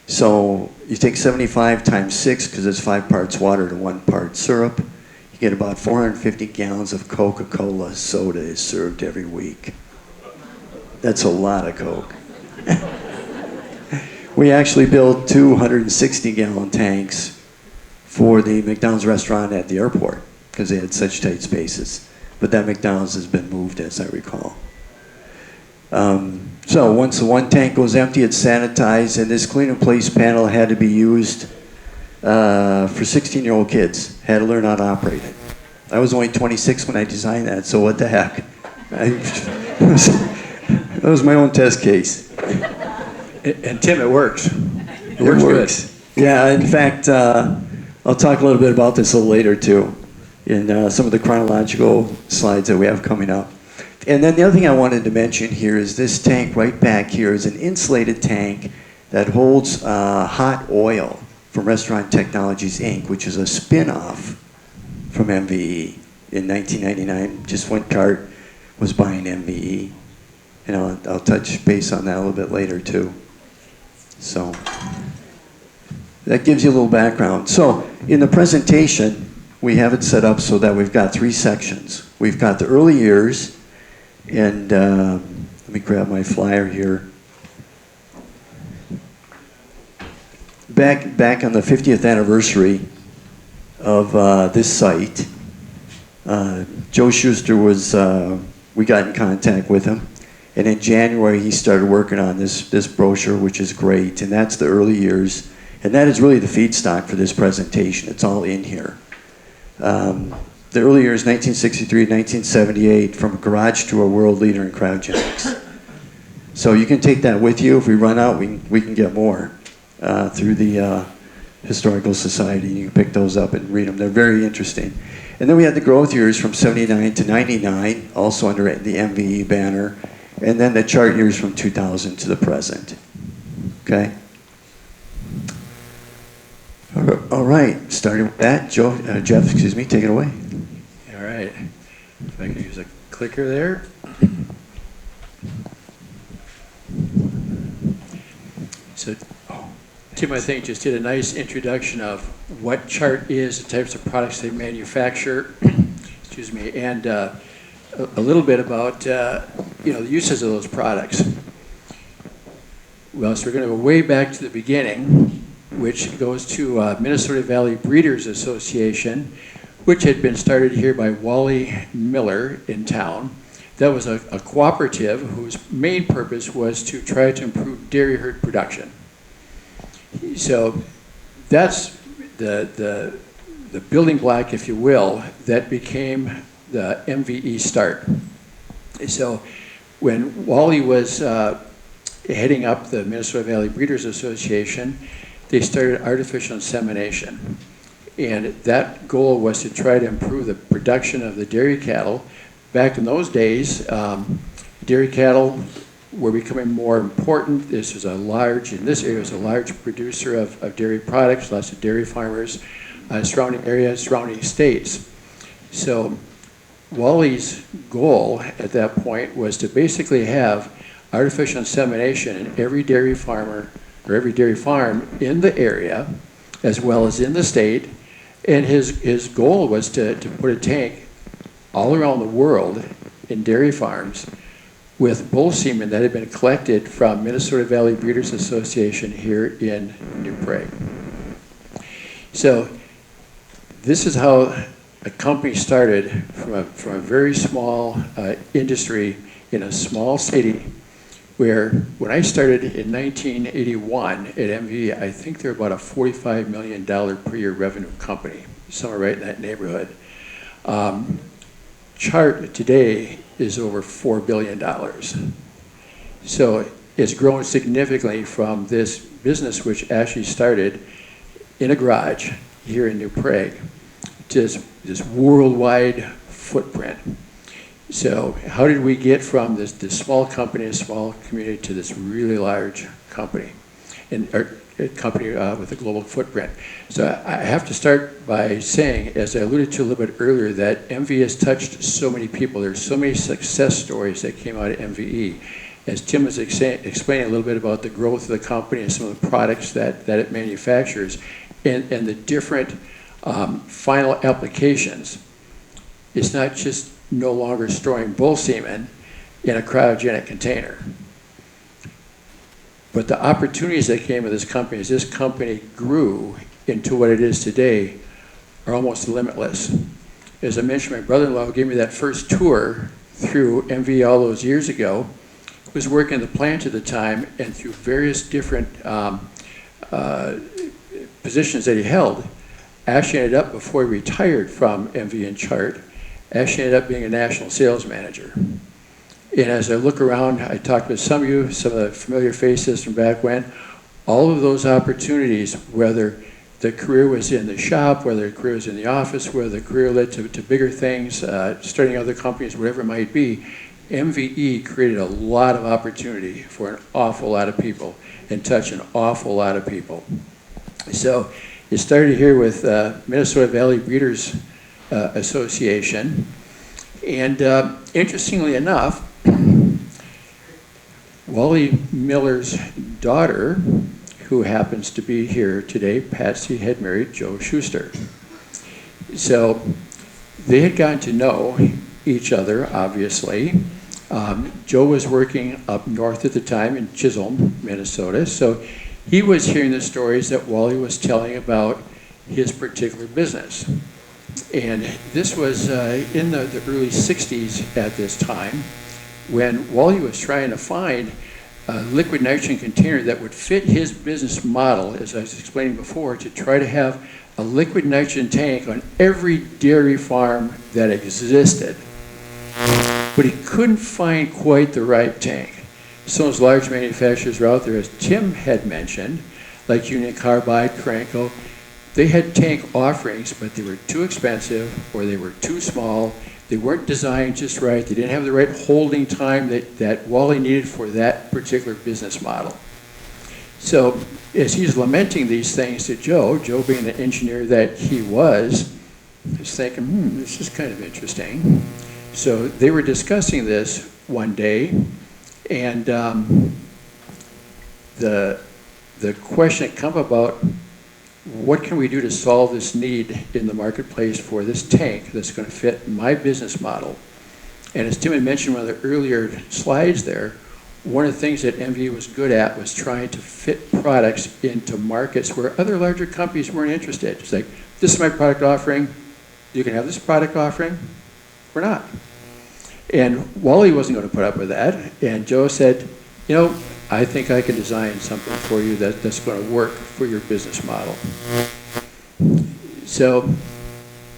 So you take 75 times 6, because it's 5 parts water to 1 part syrup, you get about 450 gallons of Coca-Cola soda is served every week. That's a lot of Coke. We actually built 260-gallon tanks for the McDonald's restaurant at the airport because they had such tight spaces. But that McDonald's has been moved, as I recall. So once the one tank goes empty, it's sanitized, and this clean-in-place panel had to be used for 16-year-old kids. Had to learn how to operate it. I was only 26 when I designed that, so what the heck? That was my own test case. And Tim, it works. It works good. Yeah, in fact, I'll talk a little bit about this a little later too, in some of the chronological slides that we have coming up. And then the other thing I wanted to mention here is this tank right back here is an insulated tank that holds hot oil from Restaurant Technologies, Inc., which is a spin-off from MVE. In 1999, just one cart was buying MVE. And I'll touch base on that a little bit later too. So that gives you a little background. So in the presentation, we have it set up so that we've got 3 sections. We've got the early years, and let me grab my flyer here. Back on the 50th anniversary of this site, Joe Schuster was, we got in contact with him. And in January, he started working on this brochure, which is great. And that's the early years. And that is really the feedstock for this presentation. It's all in here. The early years, 1963, 1978, from a garage to a world leader in cryogenics. So you can take that with you. If we run out, we can get more through the Historical Society. You can pick those up and read them. They're very interesting. And then we had the growth years from 79 to 99, also under the MVE banner. And then the chart years from 2000 to the present. Okay? All right, starting with that, Jeff, excuse me, take it away. All right. If I can use a clicker there. So Tim, I think, just did a nice introduction of what Chart is, the types of products they manufacture, excuse me, and a little bit about the uses of those products. Well, so we're going to go way back to the beginning, which goes to Minnesota Valley Breeders Association, which had been started here by Wally Miller in town. That was a cooperative whose main purpose was to try to improve dairy herd production. So that's the building block, if you will, that became the MVE start. So when Wally was heading up the Minnesota Valley Breeders Association, they started artificial insemination. And that goal was to try to improve the production of the dairy cattle. Back in those days, dairy cattle were becoming more important. This was in this area was a large producer of dairy products, lots of dairy farmers, surrounding areas, surrounding states. So Wally's goal at that point was to basically have artificial insemination in every dairy farmer or every dairy farm in the area, as well as in the state. And his goal was to put a tank all around the world in dairy farms with bull semen that had been collected from Minnesota Valley Breeders Association here in New Prague. So this is how a company started from a very small industry in a small city where when I started in 1981 at MVE, I think they're about a $45 million per year revenue company, somewhere right in that neighborhood. Chart today is over $4 billion. So it's grown significantly from this business, which actually started in a garage here in New Prague, to this worldwide footprint. So how did we get from this small company, a small community, to this really large company, a company with a global footprint? So I have to start by saying, as I alluded to a little bit earlier, that MVE has touched so many people. There's so many success stories that came out of MVE. As Tim was explaining a little bit about the growth of the company and some of the products that it manufactures and the different final applications, it's not just no longer storing bull semen in a cryogenic container. But the opportunities that came with this company as this company grew into what it is today are almost limitless. As I mentioned, my brother-in-law gave me that first tour through MVE all those years ago. He was working in the plant at the time, and through various different positions that he held, actually ended up, before he retired from MVE and Chart, actually ended up being a national sales manager. And as I look around, I talked with some of you, some of the familiar faces from back when, all of those opportunities, whether the career was in the shop, whether the career was in the office, whether the career led to bigger things, starting other companies, whatever it might be, MVE created a lot of opportunity for an awful lot of people and touched an awful lot of people. So it started here with Minnesota Valley Breeders Association. And interestingly enough, Wally Miller's daughter, who happens to be here today, Patsy, had married Joe Schuster. So they had gotten to know each other, obviously. Joe was working up north at the time in Chisholm, Minnesota. So he was hearing the stories that Wally was telling about his particular business. And this was in the early 60s at this time, when Wally was trying to find a liquid nitrogen container that would fit his business model, as I was explaining before, to try to have a liquid nitrogen tank on every dairy farm that existed. But he couldn't find quite the right tank. Some of those large manufacturers are out there, as Tim had mentioned, like Union Carbide, Cranco. they had tank offerings, but they were too expensive or they were too small. They weren't designed just right. They didn't have the right holding time that Wally needed for that particular business model. So as he's lamenting these things to Joe being the engineer that he was thinking, this is kind of interesting. So they were discussing this one day, and the question had come about, what can we do to solve this need in the marketplace for this tank that's going to fit my business model? And as Tim had mentioned in one of the earlier slides there, one of the things that MVE was good at was trying to fit products into markets where other larger companies weren't interested. It's like, this is my product offering. You can have this product offering. We're not. And Wally wasn't going to put up with that. And Joe said, you know, I think I can design something for you that's going to work for your business model. So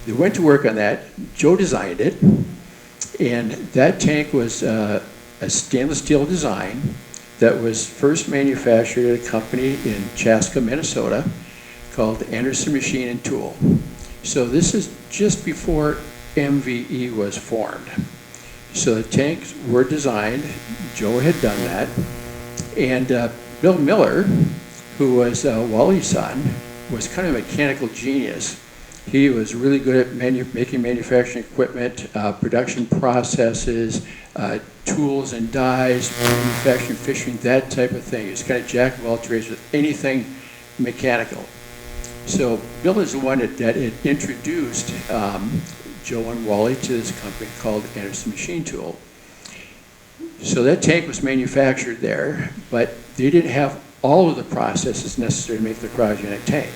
they went to work on that. Joe designed it. And that tank was a stainless steel design that was first manufactured at a company in Chaska, Minnesota called Anderson Machine and Tool. So this is just before MVE was formed. So the tanks were designed. Joe had done that. And Bill Miller, who was Wally's son, was kind of a mechanical genius. He was really good at making manufacturing equipment, production processes, tools and dies, manufacturing, fishing, that type of thing. He was kind of jack of all trades with anything mechanical. So Bill is the one that introduced Joe and Wally to this company called Anderson Machine Tool. So that tank was manufactured there, but they didn't have all of the processes necessary to make the cryogenic tank.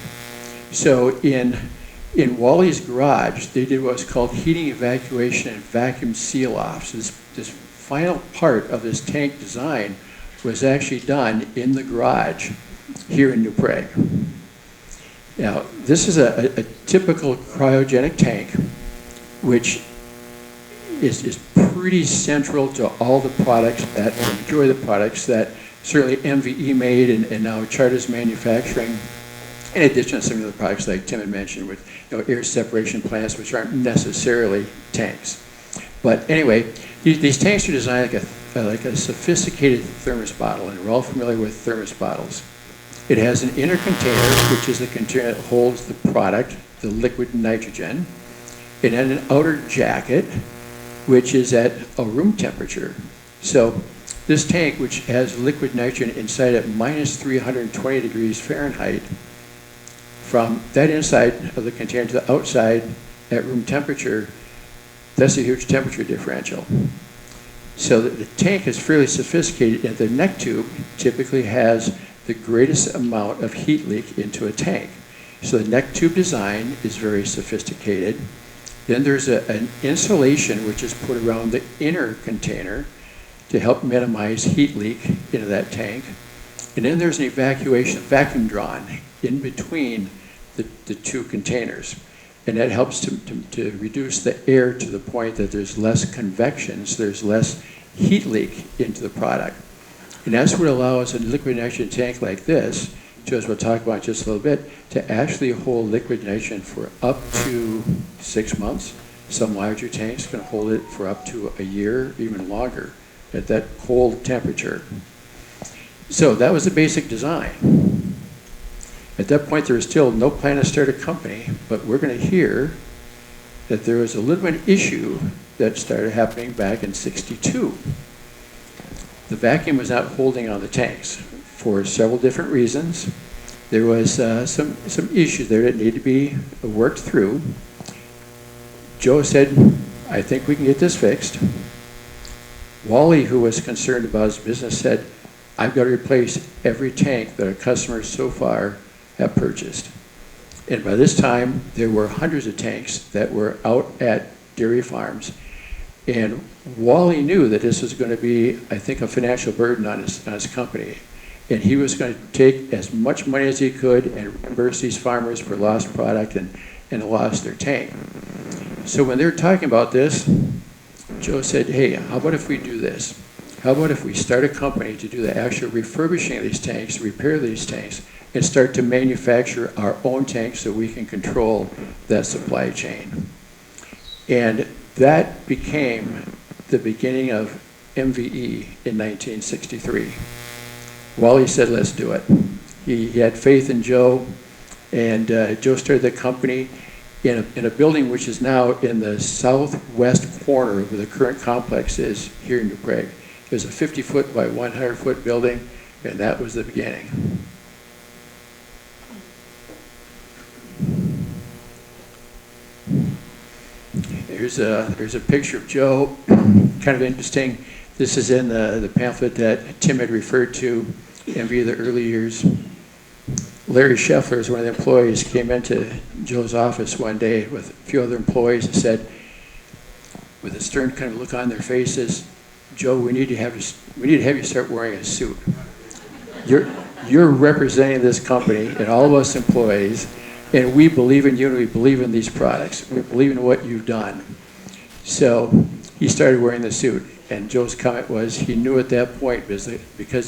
So in Wally's garage, they did what was called heating, evacuation, and vacuum seal-off. So this final part of this tank design was actually done in the garage here in New Prague. Now, this is a typical cryogenic tank, which is pretty central to all the products that, or the majority of the products that certainly MVE made and now Chart is manufacturing, in addition to some of the products like Tim had mentioned with air separation plants, which aren't necessarily tanks. But anyway, these tanks are designed like a sophisticated thermos bottle, and we're all familiar with thermos bottles. It has an inner container, which is the container that holds the product, the liquid nitrogen, and then an outer jacket, which is at a room temperature. So this tank, which has liquid nitrogen inside at minus 320 degrees Fahrenheit, from that inside of the container to the outside at room temperature, that's a huge temperature differential. So the tank is fairly sophisticated, and the neck tube typically has the greatest amount of heat leak into a tank. So the neck tube design is very sophisticated. Then there's an insulation which is put around the inner container to help minimize heat leak into that tank. And then there's an evacuation, vacuum drawn in between the two containers. And that helps to reduce the air to the point that there's less convection, so there's less heat leak into the product. And that's what allows a liquid nitrogen tank like this, as we'll talk about in just a little bit, to actually hold liquid nitrogen for up to 6 months. Some larger tanks can hold it for up to a year, even longer, at that cold temperature. So that was the basic design. At that point, there was still no plan to start a company, but we're going to hear that there was a little bit of issue that started happening back in '62. The vacuum was not holding on the tanks for several different reasons. There was some issues there that needed to be worked through. Joe said, I think we can get this fixed. Wally, who was concerned about his business, said, I've got to replace every tank that our customers so far have purchased. And by this time, there were hundreds of tanks that were out at dairy farms. And Wally knew that this was going to be, I think, a financial burden on his company. And he was going to take as much money as he could and reimburse these farmers for lost product and lost their tank. So when they were talking about this, Joe said, hey, how about if we do this? How about if we start a company to do the actual refurbishing of these tanks, repair these tanks, and start to manufacture our own tanks so we can control that supply chain. And that became the beginning of MVE in 1963. Wally said, let's do it. He had faith in Joe, and Joe started the company in a building which is now in the southwest corner of where the current complex is here in New Prague. It was a 50-foot by 100-foot building, and that was the beginning. Here's a picture of Joe, kind of interesting. This is in the pamphlet that Tim had referred to, MVE of the early years. Larry Scheffler is one of the employees, came into Joe's office one day with a few other employees and said, with a stern kind of look on their faces, Joe, we need to have you start wearing a suit. You're representing this company and all of us employees, and we believe in you and we believe in these products. We believe in what you've done. So he started wearing the suit, and Joe's comment was he knew at that point, because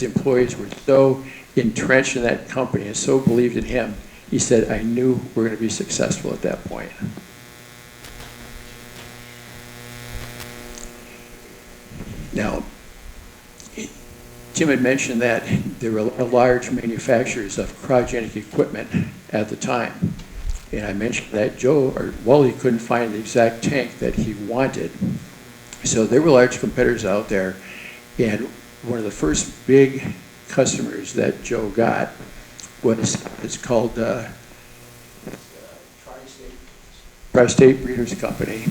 the employees were so entrenched in that company and so believed in him, he said, I knew we're going to be successful at that point. Now, Jim had mentioned that there were large manufacturers of cryogenic equipment at the time. And I mentioned that Wally couldn't find the exact tank that he wanted. So there were large competitors out there. And one of the first big customers that Joe got it's called Tri-State Breeders Company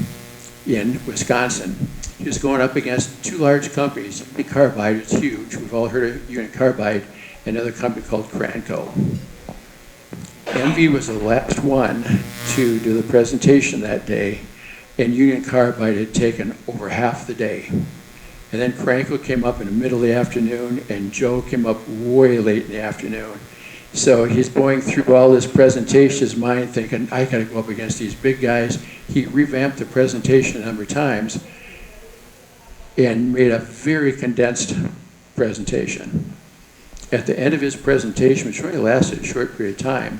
in Wisconsin. He was going up against two large companies. Union Carbide is huge. We've all heard of Union Carbide, and another company called Cranco. MV was the last one to do the presentation that day, and Union Carbide had taken over half the day. And then Cranco came up in the middle of the afternoon, and Joe came up way late in the afternoon. So he's going through all this presentation, his mind thinking, I gotta go up against these big guys. He revamped the presentation a number of times and made a very condensed presentation. At the end of his presentation, which only lasted a short period of time,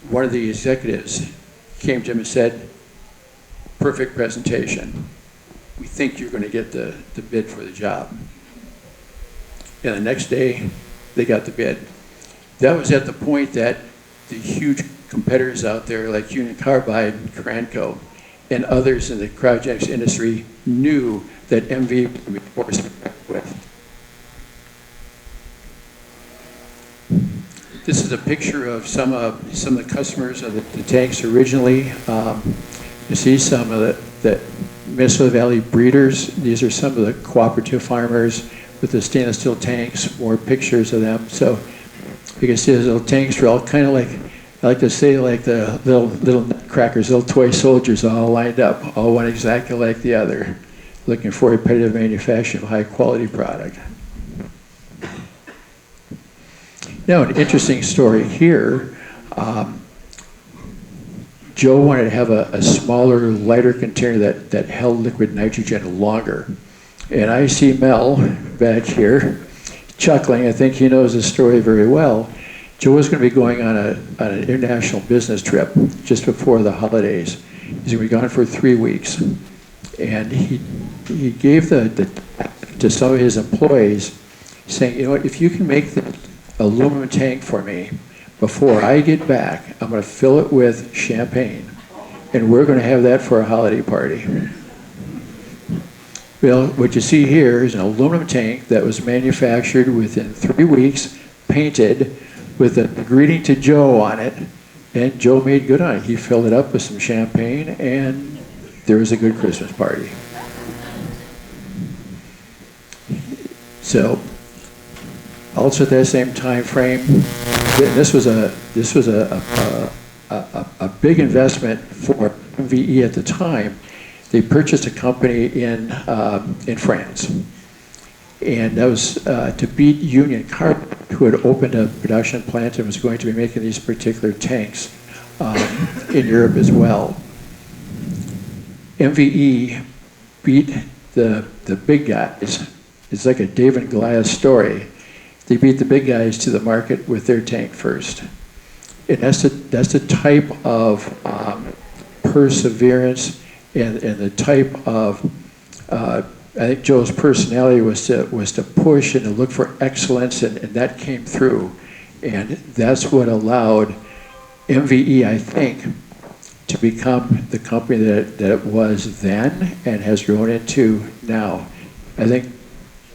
one of the executives came to him and said, perfect presentation. We think you're going to get the bid for the job. And the next day, they got the bid. That was at the point that the huge competitors out there like Union Carbide and Cranco and others in the cryogenics industry knew that MV would be forced with. This is a picture of some of the customers of the tanks originally. You see some of the Minnesota Valley breeders. These are some of the cooperative farmers with the stainless steel tanks, more pictures of them. So you can see those little tanks are all kind of like, I like to say, like the little crackers, little toy soldiers all lined up, all one exactly like the other, looking for repetitive manufacturing of high quality product. Now, an interesting story here. Joe wanted to have a smaller, lighter container that held liquid nitrogen longer. And I see Mel back here chuckling. I think he knows the story very well. Joe was going to be going on an international business trip just before the holidays. He's going to be gone for 3 weeks. And he gave to some of his employees, saying, you know what, if you can make the aluminum tank for me before I get back, I'm going to fill it with champagne, and we're going to have that for a holiday party. Well, what you see here is an aluminum tank that was manufactured within 3 weeks, painted with a greeting to Joe on it, and Joe made good on it. He filled it up with some champagne, and there was a good Christmas party. So, also at that same time frame, this was a big investment for MVE at the time. They purchased a company in France, and that was to beat Union Carbide, who had opened a production plant and was going to be making these particular tanks in Europe as well. MVE beat the big guys. It's like a David and Goliath story. they beat the big guys to the market with their tank first. And that's the type of perseverance and the type of, I think Joe's personality was to push and to look for excellence, and that came through. And that's what allowed MVE, I think, to become the company that it was then and has grown into now. I think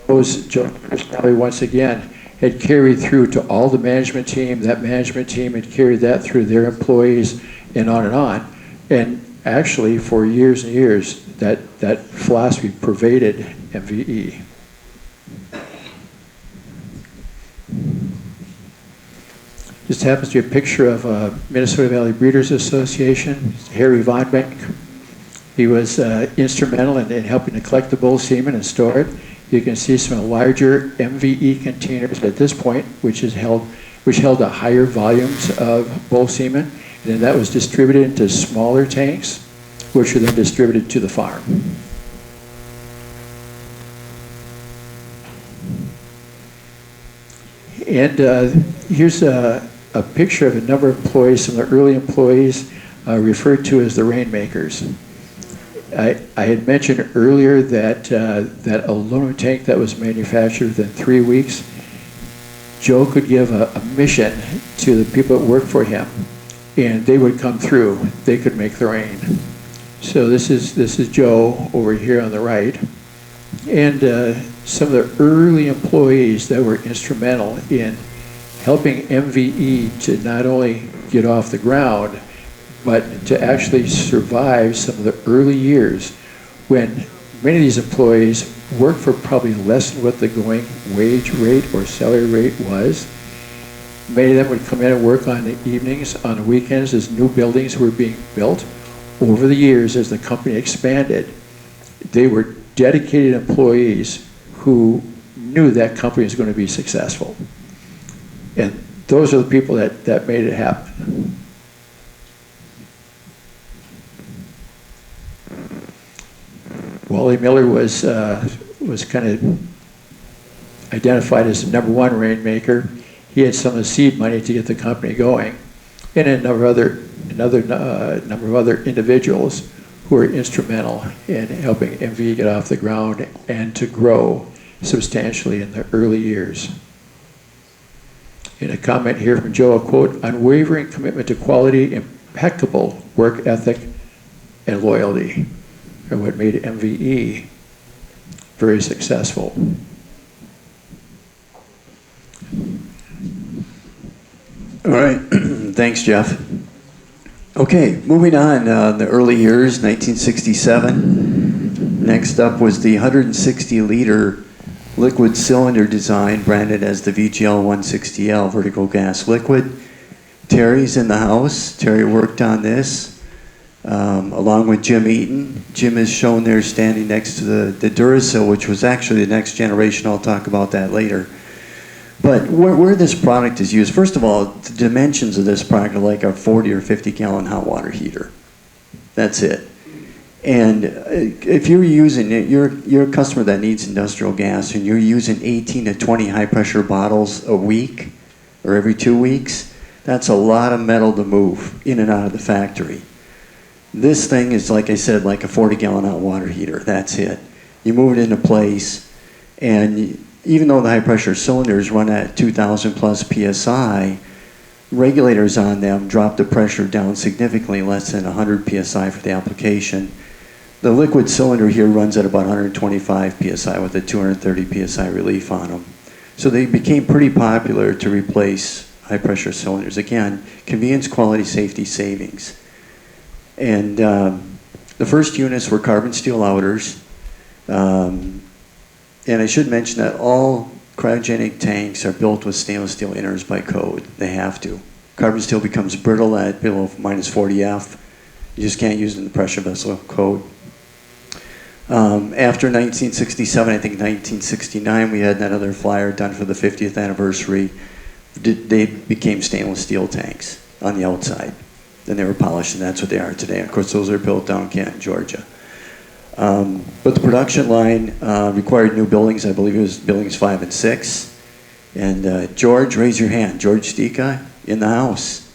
Joe's personality, once again, had carried through to all the management team. That management team had carried that through their employees and on and on. And actually, for years and years, that philosophy pervaded MVE. This happens to be a picture of Minnesota Valley Breeders Association, Harry Von Beck. He was instrumental in helping to collect the bull semen and store it. You can see some larger MVE containers at this point, which held the higher volumes of bull semen, and then that was distributed into smaller tanks, which were then distributed to the farm. And here's a picture of a number of employees, some of the early employees referred to as the rainmakers. I had mentioned earlier that that aluminum tank that was manufactured within 3 weeks, Joe could give a mission to the people that worked for him, and they would come through. They could make the rain. So this is Joe over here on the right, and some of the early employees that were instrumental in helping MVE to not only get off the ground, but to actually survive some of the early years when many of these employees worked for probably less than what the going wage rate or salary rate was. Many of them would come in and work on the evenings, on the weekends as new buildings were being built. Over the years, as the company expanded, they were dedicated employees who knew that company was going to be successful. And those are the people that made it happen. Wally Miller was kind of identified as the #1 rainmaker. He had some of the seed money to get the company going, and a number of other individuals who were instrumental in helping MVE get off the ground and to grow substantially in the early years. In a comment here from Joe, a quote, "Unwavering commitment to quality, impeccable work ethic, and loyalty are what made MVE very successful." All right, thanks, Jeff. Okay, moving on, the early years, 1967. Next up was the 160-liter liquid cylinder design branded as the VGL 160L vertical gas liquid. Terry's in the house. Terry worked on this along with Jim Eaton. Jim is shown there standing next to the Duracell, which was actually the next generation. I'll talk about that later. But where this product is used, first of all, the dimensions of this product are like a 40 or 50 gallon hot water heater. That's it. And if you're using it, you're a customer that needs industrial gas and you're using 18 to 20 high pressure bottles a week or every 2 weeks, that's a lot of metal to move in and out of the factory. This thing is, like I said, like a 40 gallon hot water heater. That's it. You move it into place, and even though the high pressure cylinders run at 2,000 plus PSI, regulators on them drop the pressure down significantly, less than 100 PSI for the application. The liquid cylinder here runs at about 125 PSI with a 230 PSI relief on them. So they became pretty popular to replace high pressure cylinders. Again, convenience, quality, safety, savings. And the first units were carbon steel outers. And I should mention that all cryogenic tanks are built with stainless steel inners by code. They have to. Carbon steel becomes brittle at below minus 40 F. You just can't use it in the pressure vessel code. After 1967, I think 1969, we had that other flyer done for the 50th anniversary. They became stainless steel tanks on the outside. Then they were polished, and that's what they are today. Of course, those are built down in Canton, Georgia. But the production line required new buildings. I believe it was buildings 5 and 6. And George, raise your hand. George Stika in the house.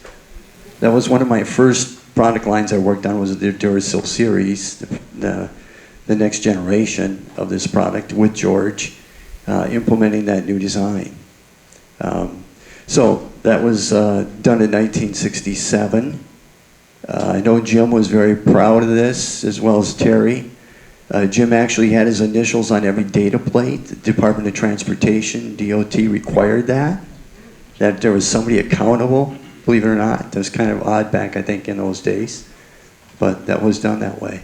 That was one of my first product lines I worked on, was the Duracell series, the next generation of this product with George, implementing that new design. So that was done in 1967. I know Jim was very proud of this, as well as Terry. Jim actually had his initials on every data plate. The Department of Transportation, DOT, required that there was somebody accountable, believe it or not. That was kind of odd back, I think, in those days. But that was done that way.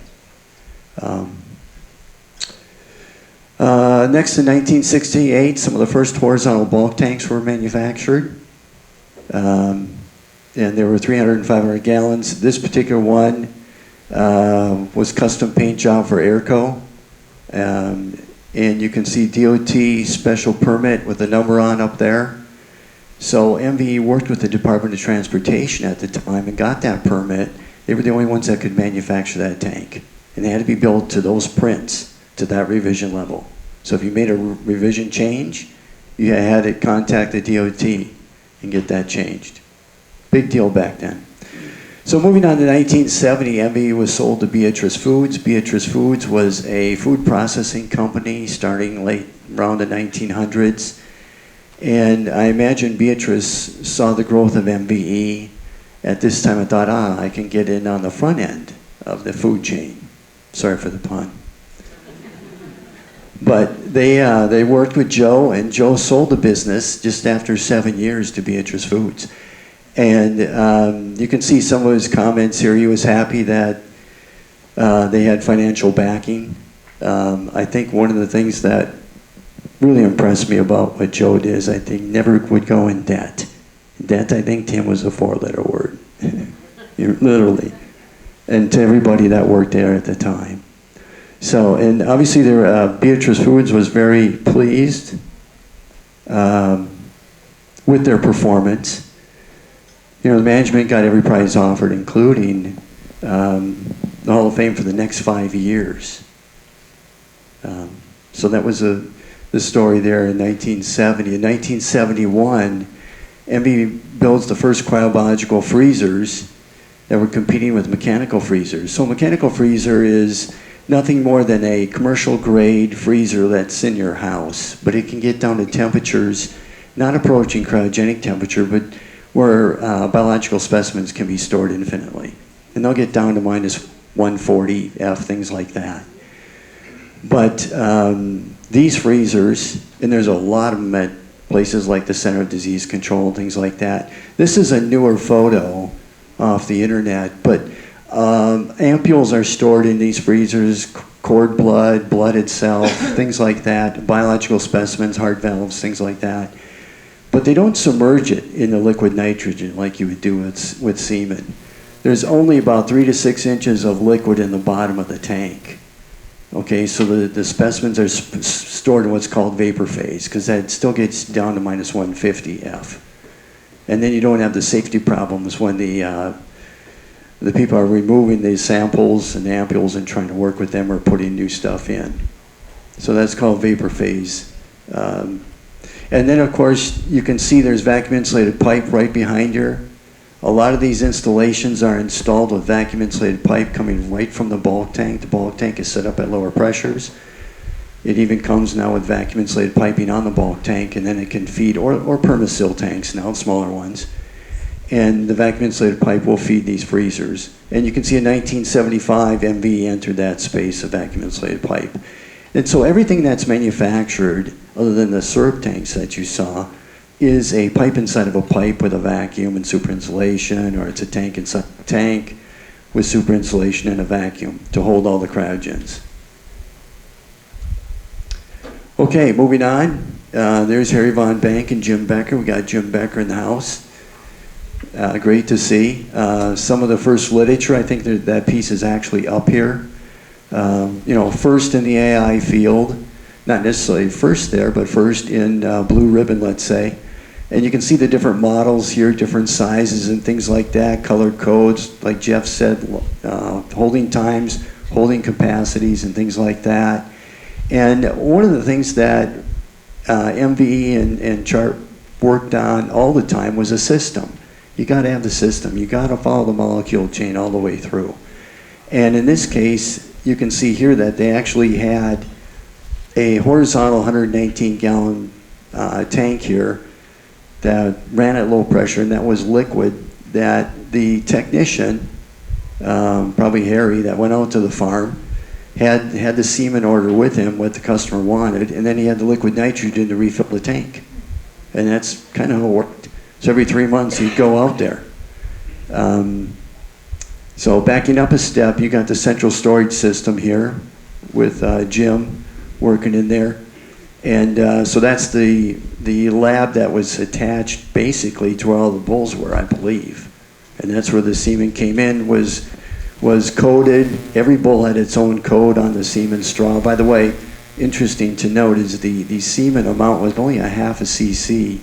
Next, in 1968, some of the first horizontal bulk tanks were manufactured. And there were 300 and 500 gallons. This particular one was custom paint job for Airco. And you can see DOT special permit with the number on up there. So MVE worked with the Department of Transportation at the time and got that permit. They were the only ones that could manufacture that tank. And they had to be built to those prints, to that revision level. So if you made a revision change, you had to contact the DOT and get that changed. Big deal back then. So moving on to 1970, MVE was sold to Beatrice Foods. Beatrice Foods was a food processing company starting late around the 1900s. And I imagine Beatrice saw the growth of MVE. At this time I thought, I can get in on the front end of the food chain. Sorry for the pun. But they worked with Joe, and Joe sold the business just after 7 years to Beatrice Foods. And you can see some of his comments here. He was happy that they had financial backing. I think one of the things that really impressed me about what Joe did is I think never would go in debt. Debt, I think, Tim, was a 4-letter word. Literally. And to everybody that worked there at the time. So, and obviously Beatrice Foods was very pleased with their performance. You know, the management got every prize offered, including the Hall of Fame for the next 5 years. So that was the story there in 1970. In 1971, MVE builds the first cryobiological freezers that were competing with mechanical freezers. So a mechanical freezer is nothing more than a commercial grade freezer that's in your house, but it can get down to temperatures not approaching cryogenic temperature, but where biological specimens can be stored infinitely. And they'll get down to minus 140 F, things like that. But these freezers, and there's a lot of them at places like the Center of Disease Control, things like that. This is a newer photo off the internet, but ampules are stored in these freezers, cord blood, blood itself, things like that, biological specimens, heart valves, things like that. But they don't submerge it in the liquid nitrogen like you would do with semen. There's only about 3 to 6 inches of liquid in the bottom of the tank. Okay, so the specimens are stored in what's called vapor phase, because that still gets down to minus 150 F. And then you don't have the safety problems when the people are removing these samples and ampules and trying to work with them or putting new stuff in. So that's called vapor phase. And then, of course, you can see there's vacuum insulated pipe right behind here. A lot of these installations are installed with vacuum insulated pipe coming right from the bulk tank. The bulk tank is set up at lower pressures. It even comes now with vacuum insulated piping on the bulk tank, and then it can feed, or permasil tanks now, smaller ones. And the vacuum insulated pipe will feed these freezers. And you can see in 1975, MVE entered that space of vacuum insulated pipe. And so everything that's manufactured, other than the syrup tanks that you saw, is a pipe inside of a pipe with a vacuum and super insulation, or it's a tank inside a tank with super insulation and a vacuum to hold all the cryogens. Okay, moving on. There's Harry Von Bank and Jim Becker. We got Jim Becker in the house. Great to see. Some of the first literature, I think that piece is actually up here. You know, first in the AI field, not necessarily first there, but first in blue ribbon, let's say. And you can see the different models here, different sizes and things like that, colored codes, like Jeff said, holding times, holding capacities and things like that. And one of the things that MVE and Chart worked on all the time was a system. You got to have the system. You got to follow the molecule chain all the way through. And in this case, you can see here that they actually had a horizontal 119-gallon tank here that ran at low pressure, and that was liquid that the technician, probably Harry, that went out to the farm, had the semen order with him what the customer wanted, and then he had the liquid nitrogen to refill the tank. And that's kind of how it worked. So every 3 months he'd go out there. So backing up a step, you got the central storage system here with Jim working in there. And so that's the lab that was attached basically to where all the bulls were, I believe. And that's where the semen came in, was coded. Every bull had its own code on the semen straw. By the way, interesting to note is the semen amount was only a half a cc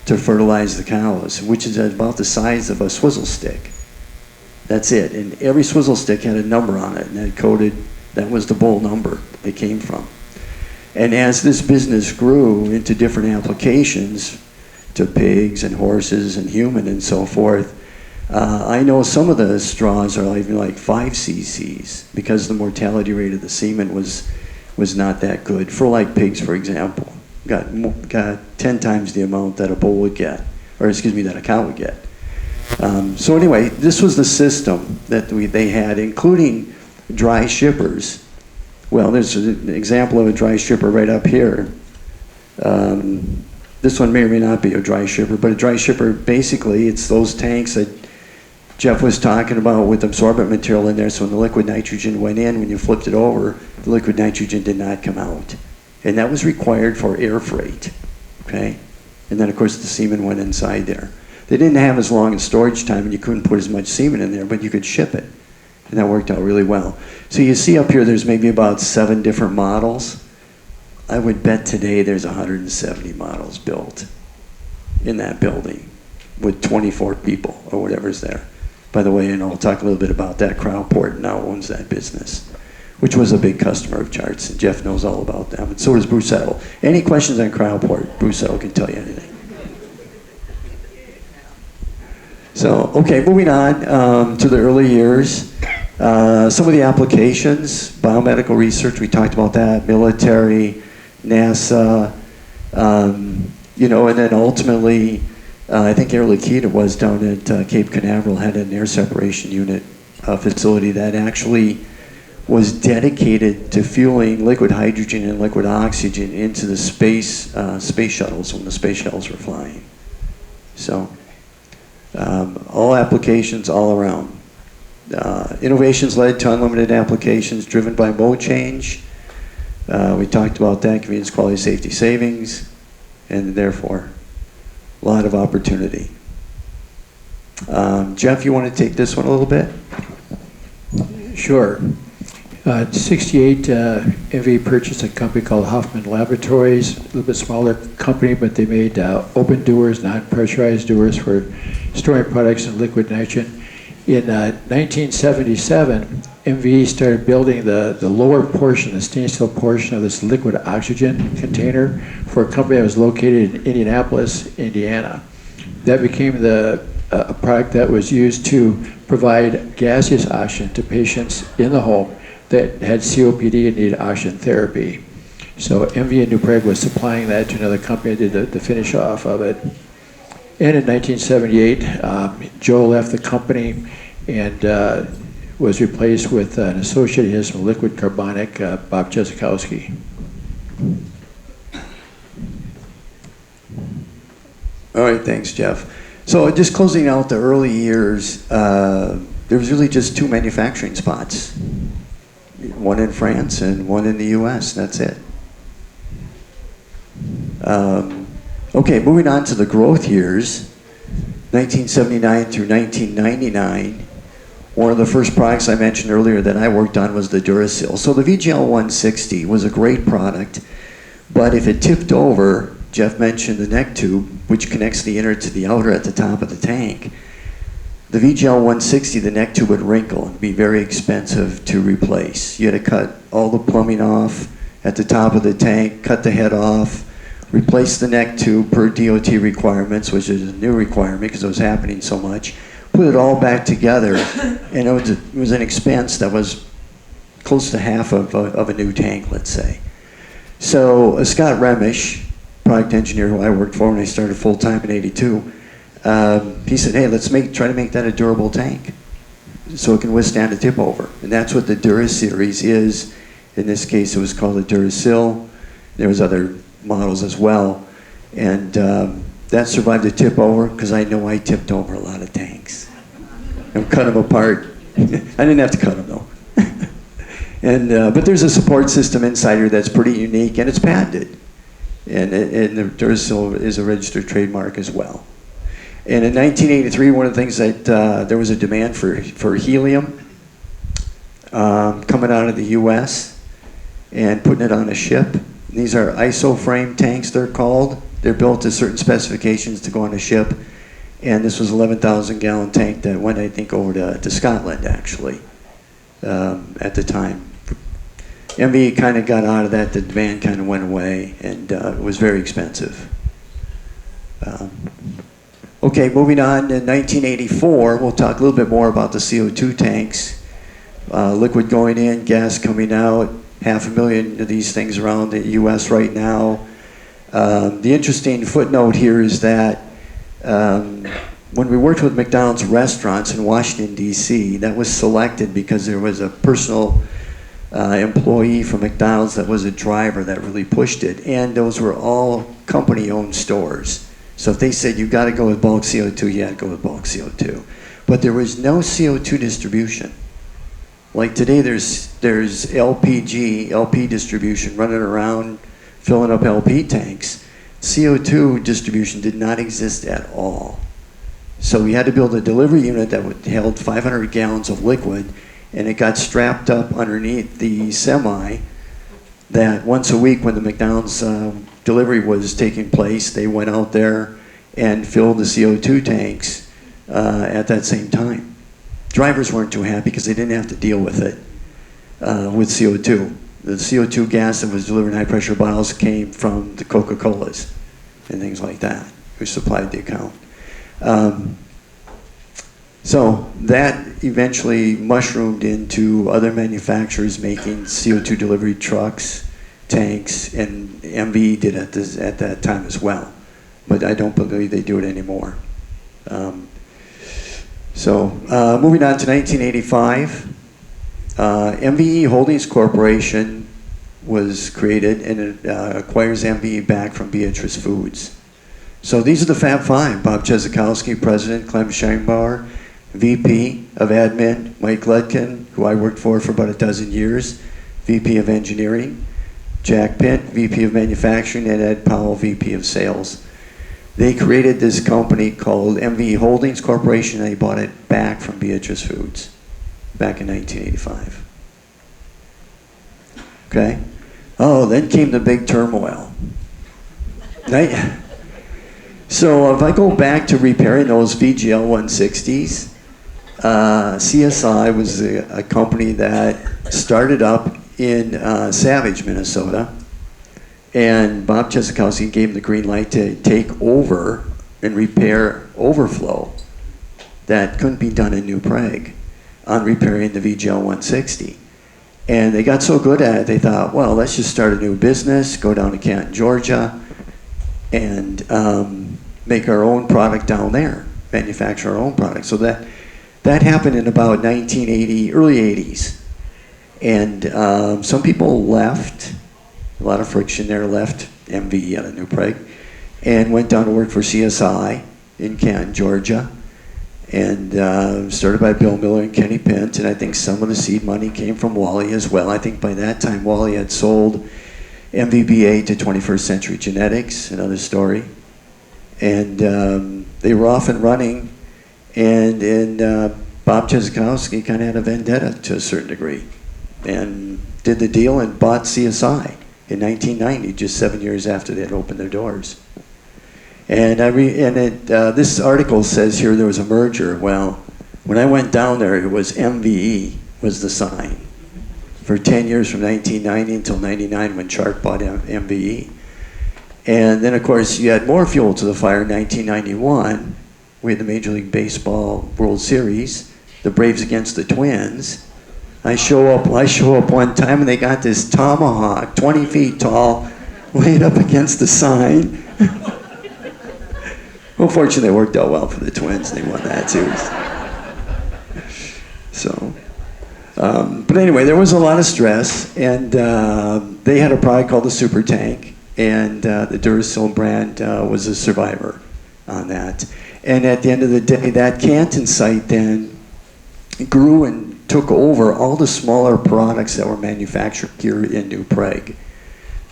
to fertilize the cows, which is about the size of a swizzle stick. That's it. And every swizzle stick had a number on it, and that coded, that was the bull number they came from. And as this business grew into different applications, to pigs and horses and human and so forth, I know some of the straws are even like 5 cc's because the mortality rate of the semen was not that good. For like pigs, for example, got 10 times the amount that a bull would get, or excuse me, that a cow would get. So anyway, this was the system that they had, including dry shippers. Well, there's an example of a dry shipper right up here. This one may or may not be a dry shipper, but a dry shipper, basically, it's those tanks that Jeff was talking about with absorbent material in there, so when the liquid nitrogen went in, when you flipped it over, the liquid nitrogen did not come out. And that was required for air freight, okay? And then, of course, the semen went inside there. They didn't have as long a storage time, and you couldn't put as much semen in there, but you could ship it. And that worked out really well. So you see up here, there's maybe about 7 different models. I would bet today there's 170 models built in that building with 24 people or whatever's there. By the way, and I'll talk a little bit about that. Crowdport now owns that business, which was a big customer of Chart's, and Jeff knows all about them, and so does Bruce Settle. Any questions on Crowdport? Bruce Settle can tell you anything. So, okay, moving on to the early years. Some of the applications, biomedical research, we talked about that, military, NASA, you know, and then ultimately, I think Air Liquide was down at Cape Canaveral, had an air separation unit facility that actually was dedicated to fueling liquid hydrogen and liquid oxygen into the space shuttles when the space shuttles were flying. So, all applications all around. Innovations led to unlimited applications driven by mode change. We talked about that, convenience, quality, safety, savings, and therefore, a lot of opportunity. Jeff, you want to take this one a little bit? Sure. 68, MVE purchased a company called Hoffman Laboratories, a little bit smaller company, but they made open dewars, non-pressurized dewars for storing products in liquid nitrogen. In 1977, MVE started building the lower portion, the stainless steel portion of this liquid oxygen container for a company that was located in Indianapolis, Indiana. That became a product that was used to provide gaseous oxygen to patients in the home that had COPD and needed oxygen therapy. So MVE New Prague was supplying that to another company that did the finish off of it. And in 1978, Joe left the company and was replaced with an associate of his from Liquid Carbonic, Bob Jezikowski. All right, thanks, Jeff. So just closing out the early years, there was really just 2 manufacturing spots. One in France and one in the US, that's it. Okay, moving on to the growth years, 1979 through 1999. One of the first products I mentioned earlier that I worked on was the Duracell. So the VGL 160 was a great product, but if it tipped over, Jeff mentioned the neck tube, which connects the inner to the outer at the top of the tank. The VGL 160, the neck tube would wrinkle and be very expensive to replace. You had to cut all the plumbing off at the top of the tank, cut the head off, replaced the neck tube per DOT requirements, which is a new requirement because it was happening so much, put it all back together, and it was an expense that was close to half of a new tank, let's say. So Scott Remish, product engineer who I worked for when I started full-time in '82, he said, hey, let's try to make that a durable tank so it can withstand a tip over. And that's what the Dura series is. In this case, it was called a Durasil. There was other models as well. And that survived a tip over because I know I tipped over a lot of tanks. And cut them apart. I didn't have to cut them though. But there's a support system inside here that's pretty unique, and it's patented. And the Durasil is a registered trademark as well. And in 1983, one of the things that there was a demand for helium coming out of the U.S. and putting it on a ship. These are isoframe tanks, they're called. They're built to certain specifications to go on a ship. And this was an 11,000 gallon tank that went, I think, over to Scotland, actually, at the time. MVE kind of got out of that, the demand kind of went away, and it was very expensive. Okay, moving on to 1984, we'll talk a little bit more about the CO2 tanks. Liquid going in, gas coming out, 500,000 of these things around the US right now. The interesting footnote here is that when we worked with McDonald's restaurants in Washington, D.C., that was selected because there was a personal employee from McDonald's that was a driver that really pushed it. And those were all company-owned stores. So if they said you got to go with bulk CO2, you had to go with bulk CO2. But there was no CO2 distribution. Like today, there's LPG, LP distribution running around filling up LP tanks. CO2 distribution did not exist at all. So we had to build a delivery unit that held 500 gallons of liquid, and it got strapped up underneath the semi that once a week when the McDonald's delivery was taking place, they went out there and filled the CO2 tanks at that same time. Drivers weren't too happy because they didn't have to deal with it, with CO2. The CO2 gas that was delivered in high pressure bottles came from the Coca-Colas and things like that, who supplied the account. So that eventually mushroomed into other manufacturers making CO2 delivery trucks, tanks, and MVE did at that time as well. But I don't believe they do it anymore. Moving on to 1985, MVE Holdings Corporation was created, and it acquires MVE back from Beatrice Foods. So these are the Fab Five: Bob Chezikowski, President; Clem Scheinbauer, VP of Admin; Mike Ledkin, who I worked for about a dozen years, VP of Engineering; Jack Pint, VP of Manufacturing; and Ed Powell, VP of Sales. They created this company called MVE Holdings Corporation, and they bought it back from Beatrice Foods back in 1985. Okay? Oh, then came the big turmoil. Right? So if I go back to repairing those VGL 160s, CSI was a company that started up in Savage, Minnesota, and Bob Chezikowski gave him the green light to take over and repair overflow that couldn't be done in New Prague on repairing the VGL 160. And they got so good at it, they thought, well, let's just start a new business, go down to Canton, Georgia, and make our own product down there, manufacture our own product. So that happened in about 1980, early 80s. And some people left, a lot of friction there, left MVE out of New Prague, and went down to work for CSI in Canton, Georgia, and started by Bill Miller and Kenny Pint, and I think some of the seed money came from Wally as well. I think by that time Wally had sold MVBA to 21st Century Genetics, another story. And they were off and running, and Bob Chezikowski kind of had a vendetta to a certain degree, and did the deal and bought CSI in 1990, just 7 years after they had opened their doors. And this article says here there was a merger. Well, when I went down there, it was MVE was the sign for 10 years, from 1990 until 99 when Chart bought MVE. And then, of course, you had more fuel to the fire in 1991. We had the Major League Baseball World Series, the Braves against the Twins. I show up one time and they got this tomahawk, 20 feet tall, laid up against the sign. Well, fortunately, it worked out well for the Twins. They won that series. So, but anyway, there was a lot of stress, and they had a product called the Super Tank, and the Duracell brand was a survivor on that. And at the end of the day, that Canton site then grew and took over all the smaller products that were manufactured here in New Prague.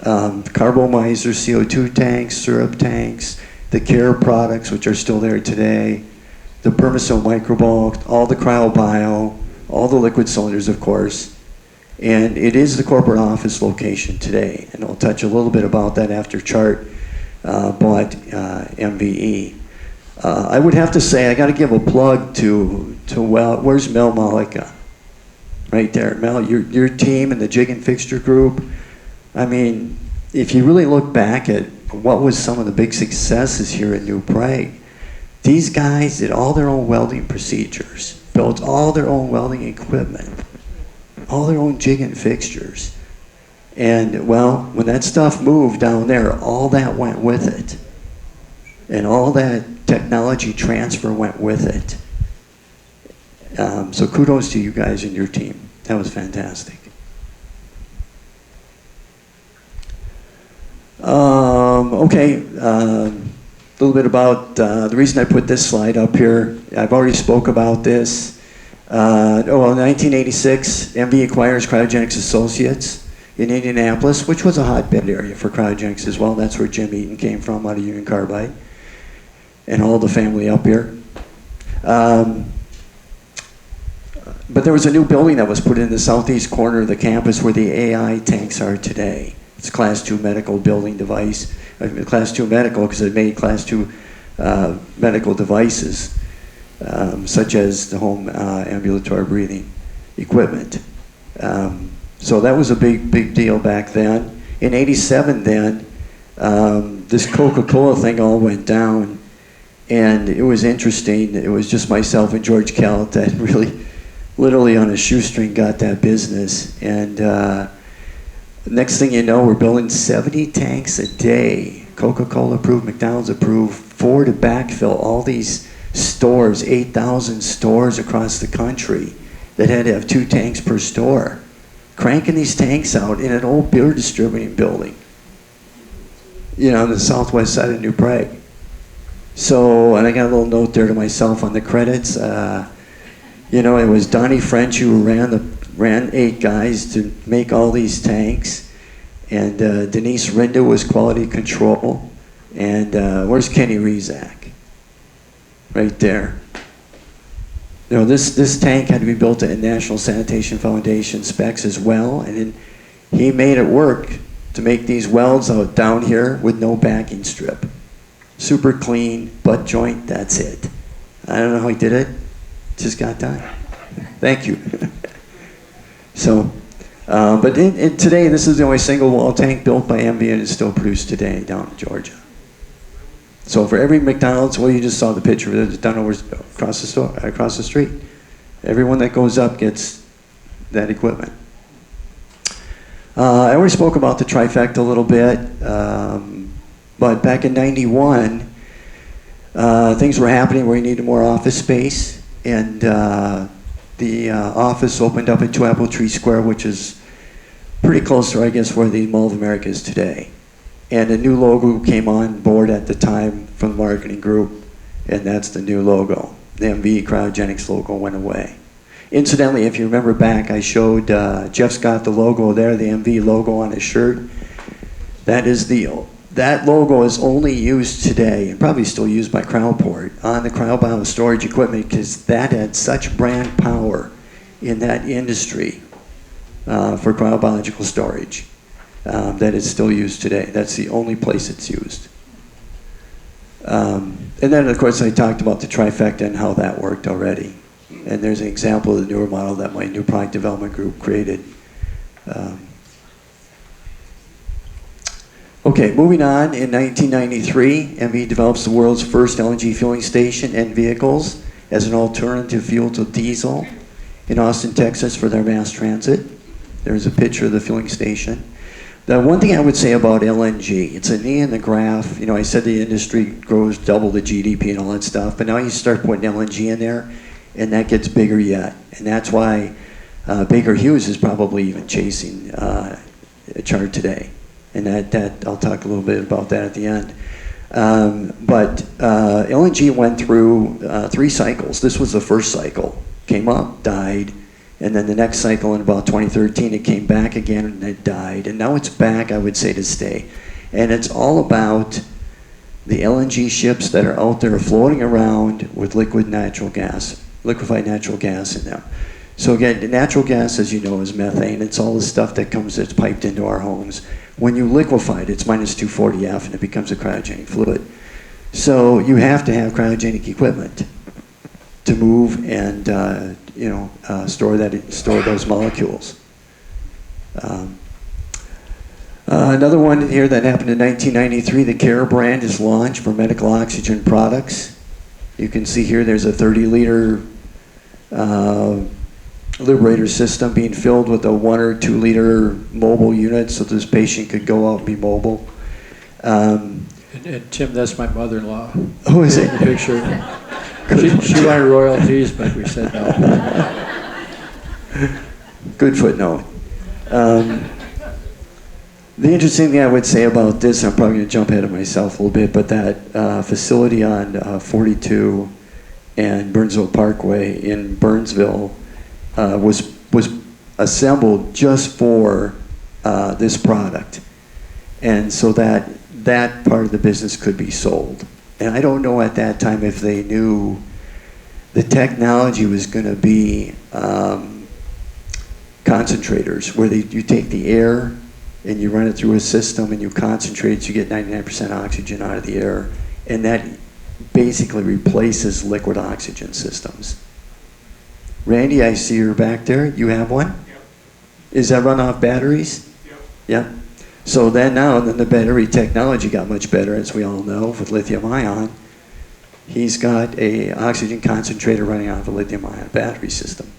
Carbomizer CO2 tanks, syrup tanks, the CARE products, which are still there today, the Permasil microbulk, all the CryoBio, all the liquid cylinders, of course. And it is the corporate office location today. And I'll touch a little bit about that after Chart bought MVE. I would have to say, I got to give a plug to where's Mel Malika? Right there. Mel, your team and the jig and fixture group. I mean, if you really look back at what was some of the big successes here in New Prague, these guys did all their own welding procedures, built all their own welding equipment, all their own jig and fixtures. And, well, when that stuff moved down there, all that went with it. And all that technology transfer went with it. So kudos to you guys and your team. That was fantastic. Okay, a little bit about the reason I put this slide up here. I've already spoke about this. In 1986, MVE acquires Cryogenics Associates in Indianapolis, which was a hotbed area for cryogenics as well. That's where Jim Eaton came from, out of Union Carbide, and all the family up here. But there was a new building that was put in the southeast corner of the campus where the AI tanks are today. It's a Class 2 medical building device. Class 2 medical because it made Class 2 medical devices, such as the home ambulatory breathing equipment. So that was a big deal back then. In '87 then, this Coca-Cola thing all went down, and it was interesting. It was just myself and George Kelt that really, literally on a shoestring, got that business. And next thing you know, we're building 70 tanks a day. Coca-Cola approved, McDonald's approved, for to backfill all these stores, 8,000 stores across the country that had to have 2 tanks per store. Cranking these tanks out in an old beer distributing building, on the southwest side of New Prague. So, and I got a little note there to myself on the credits. It was Donnie French who ran 8 guys to make all these tanks, and Denise Rinda was quality control, and where's Kenny Rezak? Right there. This tank had to be built at National Sanitation Foundation specs as well, and then he made it work to make these welds out down here with no backing strip. Super clean, butt joint, that's it. I don't know how he did it, just got done. Thank you. So, but today, this is the only single wall tank built by MVE and is still produced today down in Georgia. So for every McDonald's, well, you just saw the picture of it, it's down over across the street. Everyone that goes up gets that equipment. I already spoke about the trifecta a little bit, but back in '91, things were happening where you needed more office space, and the office opened up at 2 Apple Tree Square, which is pretty close to, I guess, where the Mall of America is today. And a new logo came on board at the time from the marketing group, and that's the new logo. The MVE Cryogenics logo went away. Incidentally, if you remember back, I showed Jeff's got the logo there, the MVE logo on his shirt. That logo is only used today, and probably still used by Cryoport, on the CryoBio storage equipment, because that had such brand power in that industry for cryobiological storage. That is still used today. That's the only place it's used. And then, of course, I talked about the trifecta and how that worked already. And there's an example of the newer model that my new product development group created. Okay, moving on, in 1993, MVE develops the world's first LNG fueling station and vehicles as an alternative fuel to diesel in Austin, Texas for their mass transit. There's a picture of the fueling station. The one thing I would say about LNG, it's a knee in the graph. You know, I said the industry grows double the GDP and all that stuff, but now you start putting LNG in there, and that gets bigger yet. And that's why Baker Hughes is probably even chasing a chart today. And that I'll talk a little bit about that at the end. But LNG went through 3 cycles. This was the first cycle. Came up, died, and then the next cycle in about 2013, it came back again and it died. And now it's back, I would say, to stay. And it's all about the LNG ships that are out there floating around with liquefied natural gas in them. So again, the natural gas, as you know, is methane. It's all the stuff that's piped into our homes. When you liquefy it, it's minus 240F and it becomes a cryogenic fluid. So you have to have cryogenic equipment to move and store those molecules. Another one here that happened in 1993, the CARE brand is launched for medical oxygen products. You can see here there's a 30-liter Liberator system being filled with a 1 or 2 liter mobile unit so this patient could go out and be mobile. And Tim, that's my mother-in-law. Oh, is it? In the picture. She wanted royalties, but we said no. Good footnote. The interesting thing I would say about this, I'm probably going to jump ahead of myself a little bit, but that facility on 42 and Burnsville Parkway in Burnsville was assembled just for this product, and so that part of the business could be sold. And I don't know at that time if they knew the technology was going to be concentrators, where you take the air and you run it through a system and you concentrate it, so you get 99% oxygen out of the air, and that basically replaces liquid oxygen systems. Randy, I see you're back there. You have one? Yep. Is that run off batteries? Yep. Yeah. So then the battery technology got much better, as we all know, with lithium ion. He's got a oxygen concentrator running off a lithium ion battery system.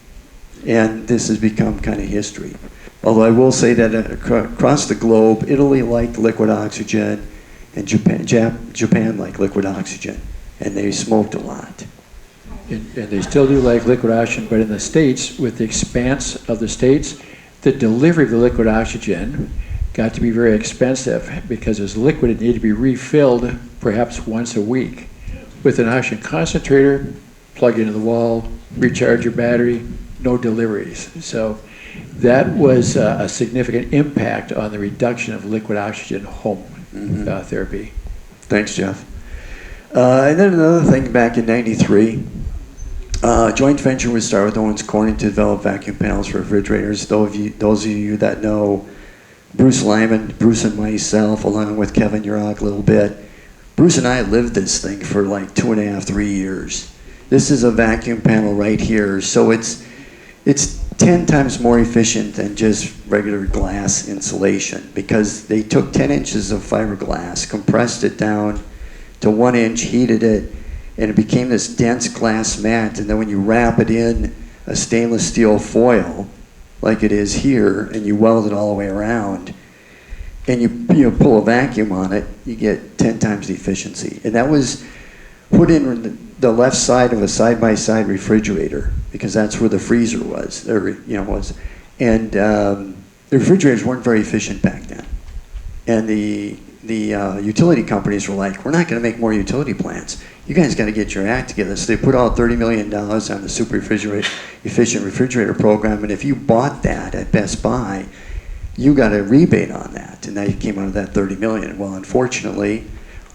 And this has become kind of history. Although I will say that across the globe, Italy liked liquid oxygen and Japan liked liquid oxygen. And they smoked a lot. And they still do like liquid oxygen, but in the States, with the expanse of the states, the delivery of the liquid oxygen got to be very expensive because as liquid, it needed to be refilled perhaps once a week. With an oxygen concentrator, plug into the wall, recharge your battery, no deliveries. So that was a significant impact on the reduction of liquid oxygen home therapy. Thanks, Jeff. And then another thing back in '93, joint venture was started with Owens Corning to develop vacuum panels for refrigerators. Those of you that know Bruce Lyman, Bruce and myself, along with Kevin Yurok a little bit, Bruce and I lived this thing for like 2.5, 3 years. This is a vacuum panel right here, so it's 10 times more efficient than just regular glass insulation because they took 10 inches of fiberglass, compressed it down to 1 inch, heated it, and it became this dense glass mat. And then when you wrap it in a stainless steel foil, like it is here, and you weld it all the way around, and you pull a vacuum on it, you get 10 times the efficiency. And that was put in the left side of a side-by-side refrigerator because that's where the freezer was, And the refrigerators weren't very efficient back then. And the utility companies were like, we're not going to make more utility plants. You guys got to get your act together. So they put out $30 million on the super efficient refrigerator program, and if you bought that at Best Buy, you got a rebate on that, and that came out of that $30 million. Well, unfortunately,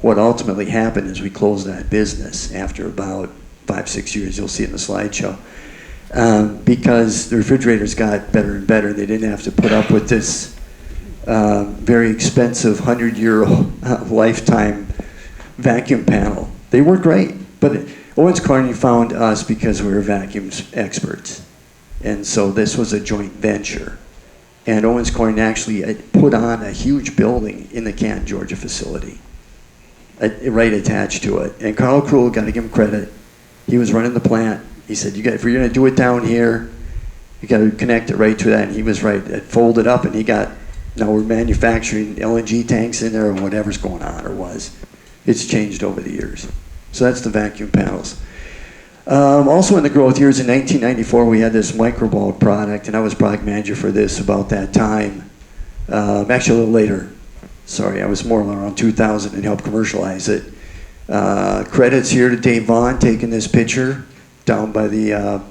what ultimately happened is we closed that business after about 5-6 years. You'll see it in the slideshow. Because the refrigerators got better and better. They didn't have to put up with this very expensive 100-year lifetime vacuum panel. They were great, but Owens Corning found us because we were vacuum experts. And so this was a joint venture. And Owens Corning actually put on a huge building in the Canton, Georgia facility, right attached to it. And Carl Krul, got to give him credit, he was running the plant. He said, if you're going to do it down here, you got to connect it right to that. And he was right. It folded up, and now we're manufacturing LNG tanks in there, or whatever's going on, or was. It's changed over the years. So that's the vacuum panels. Also in the growth years, in 1994, we had this microbulk product, and I was product manager for this about that time. Actually, a little later. Sorry, I was more around 2000 and helped commercialize it. Credits here to Dave Vaughn taking this picture down by the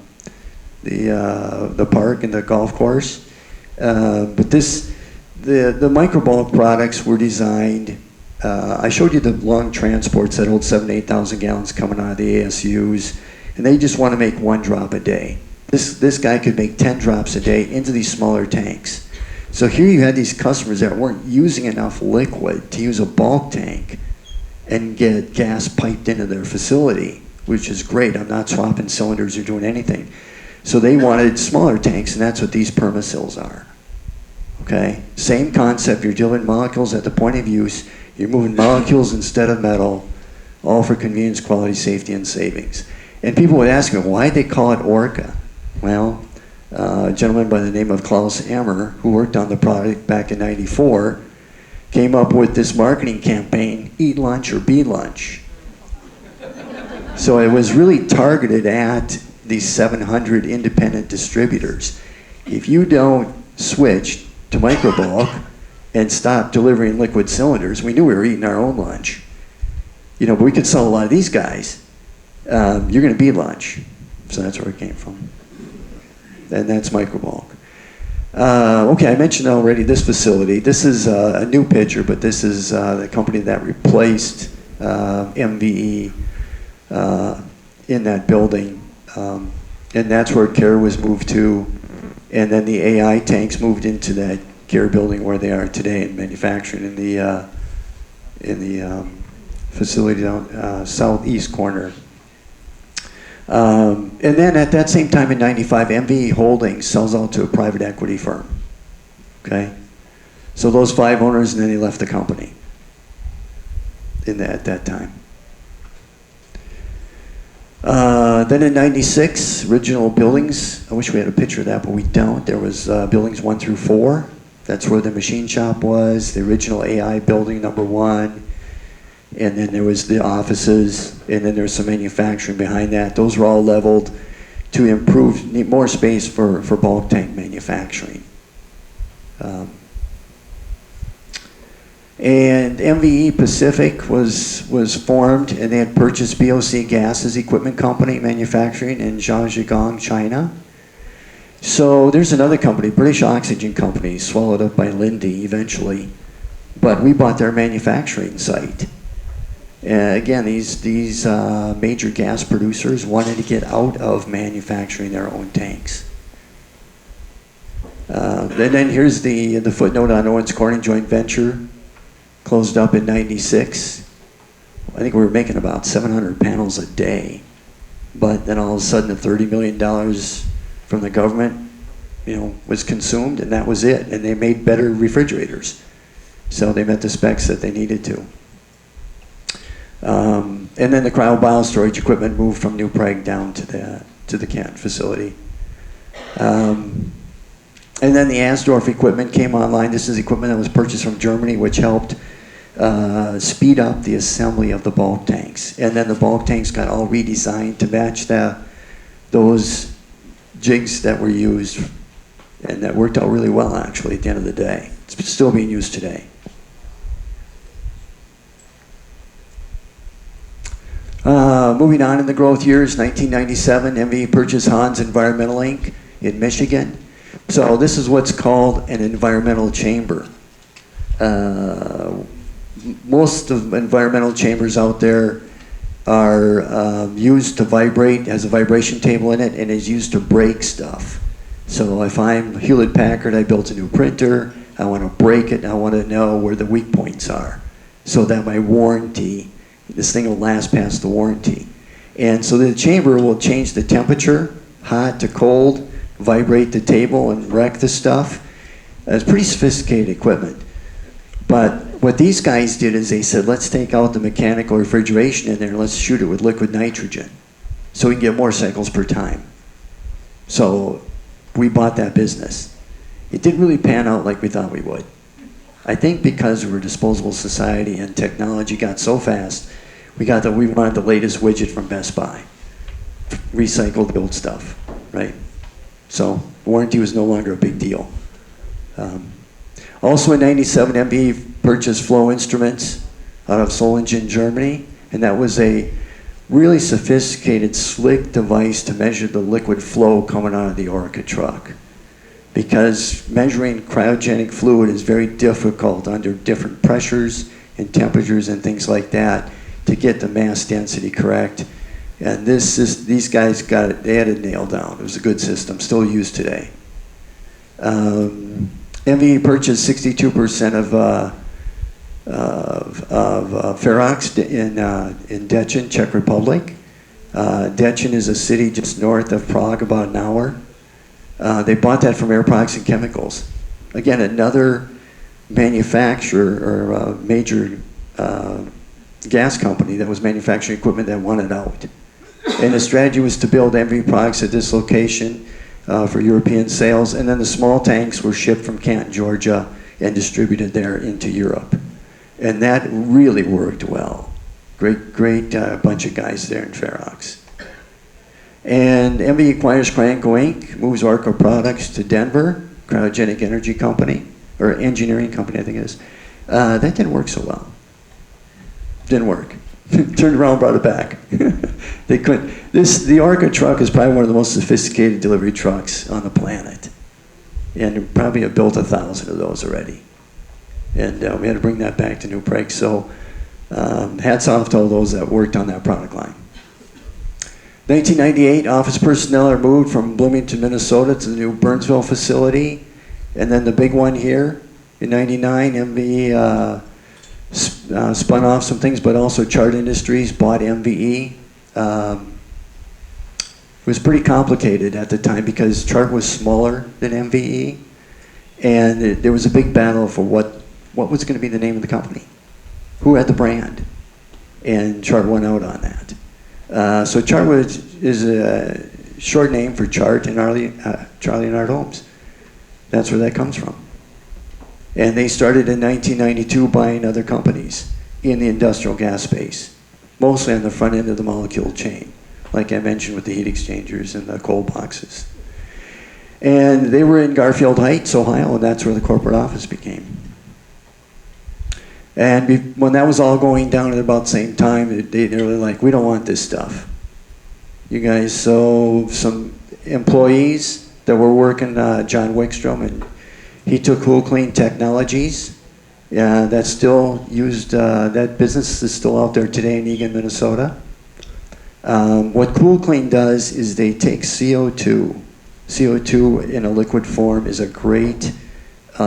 park and the golf course. But the microbulk products were designed. I showed you the long transports that hold 7,000 to 8,000 gallons coming out of the ASUs, and they just want to make 1 drop a day. This guy could make 10 drops a day into these smaller tanks. So here you had these customers that weren't using enough liquid to use a bulk tank and get gas piped into their facility, which is great. I'm not swapping cylinders or doing anything. So they wanted smaller tanks, and that's what these permacils are. Okay? Same concept. You're dealing molecules at the point of use. You're moving molecules instead of metal, all for convenience, quality, safety, and savings. And people would ask me, why'd they call it Orca? Well, a gentleman by the name of Klaus Emmer, who worked on the product back in '94, came up with this marketing campaign, eat lunch or be lunch. So it was really targeted at these 700 independent distributors. If you don't switch to microbulk and stop delivering liquid cylinders, we knew we were eating our own lunch. But we could sell a lot of these guys. You're going to be lunch. So that's where it came from. And that's microbulk. Okay, I mentioned already this facility. This is a new picture, but this is the company that replaced MVE in that building. And that's where CARE was moved to. And then the AI tanks moved into that CARE building where they are today in manufacturing in the facility down southeast corner. And then at that same time in '95, MVE Holdings sells out to a private equity firm. Okay? So those 5 owners, and then they left the company at that time. Then in '96, original buildings. I wish we had a picture of that, but we don't. There was buildings 1 through 4. That's where the machine shop was, the original AI building, number 1. And then there was the offices, and then there's some manufacturing behind that. Those were all leveled to improve, need more space for bulk tank manufacturing. And MVE Pacific was formed, and they had purchased BOC Gases Equipment Company manufacturing in Zhangjiagang, China. So there's another company, British Oxygen Company, swallowed up by Linde eventually, but we bought their manufacturing site. Again, these major gas producers wanted to get out of manufacturing their own tanks. And then here's the footnote on Owens Corning joint venture, closed up in '96. I think we were making about 700 panels a day, but then all of a sudden the $30 million from the government, was consumed, and that was it. And they made better refrigerators, so they met the specs that they needed to. And then the cryo storage equipment moved from New Prague down to the Canton facility. And then the Asdorf equipment came online. This is equipment that was purchased from Germany, which helped speed up the assembly of the bulk tanks. And then the bulk tanks got all redesigned to match those jigs that were used, and that worked out really well, actually, at the end of the day. It's still being used today. Moving on in the growth years, 1997, MVE purchased Hans Environmental Inc. in Michigan. So this is what's called an environmental chamber. Most of environmental chambers out there are used to vibrate, has a vibration table in it, and is used to break stuff. So if I'm Hewlett Packard, I built a new printer, I want to break it, and I want to know where the weak points are so that my warranty, this thing will last past the warranty. And so the chamber will change the temperature, hot to cold, vibrate the table and wreck the stuff. It's pretty sophisticated equipment. But what these guys did is they said, let's take out the mechanical refrigeration in there and let's shoot it with liquid nitrogen so we can get more cycles per time. So we bought that business. It didn't really pan out like we thought we would. I think because we're a disposable society and technology got so fast, we wanted the latest widget from Best Buy. Recycled the old stuff, right? So warranty was no longer a big deal. Also in '97, MVE purchased flow instruments out of Solingen, Germany, and that was a really sophisticated, slick device to measure the liquid flow coming out of the Orica truck. Because measuring cryogenic fluid is very difficult under different pressures and temperatures and things like that to get the mass density correct. And these guys got it, they had it nailed down. It was a good system, still used today. MVE purchased 62% of Ferox in Děčín, Czech Republic. Děčín is a city just north of Prague, about an hour. They bought that from Air Products and Chemicals. Again, another manufacturer or major gas company that was manufacturing equipment that wanted out. And the strategy was to build MVE products at this location for European sales, and then the small tanks were shipped from Canton, Georgia, and distributed there into Europe. And that really worked well. Great bunch of guys there in Ferox. And MVE acquires Cranco Inc., moves Orca products to Denver, cryogenic energy company, or engineering company, I think it is. That didn't work so well. Didn't work. Turned around, brought it back. They couldn't. The Orca truck is probably one of the most sophisticated delivery trucks on the planet. And probably have built 1,000 of those already. And we had to bring that back to New Prague. So hats off to all those that worked on that product line. 1998, office personnel are moved from Bloomington, Minnesota to the new Burnsville facility. And then the big one here in 99, MVE spun off some things, but also Chart Industries bought MVE. It was pretty complicated at the time because Chart was smaller than MVE. And there was a big battle for what was going to be the name of the company. Who had the brand? And Chart won out on that. So Chart is a short name for Chart and Charlie and Art Holmes. That's where that comes from. And they started in 1992 buying other companies in the industrial gas space, mostly on the front end of the molecule chain, like I mentioned with the heat exchangers and the cold boxes. And they were in Garfield Heights, Ohio, and that's where the corporate office became. And when that was all going down at about the same time, they were like, we don't want this stuff. You guys, so some employees that were working, John Wickstrom, and he took Cool Clean Technologies. That's still used, that business is still out there today in Eagan, Minnesota. What Cool Clean does is they take CO2. CO2 in a liquid form is a great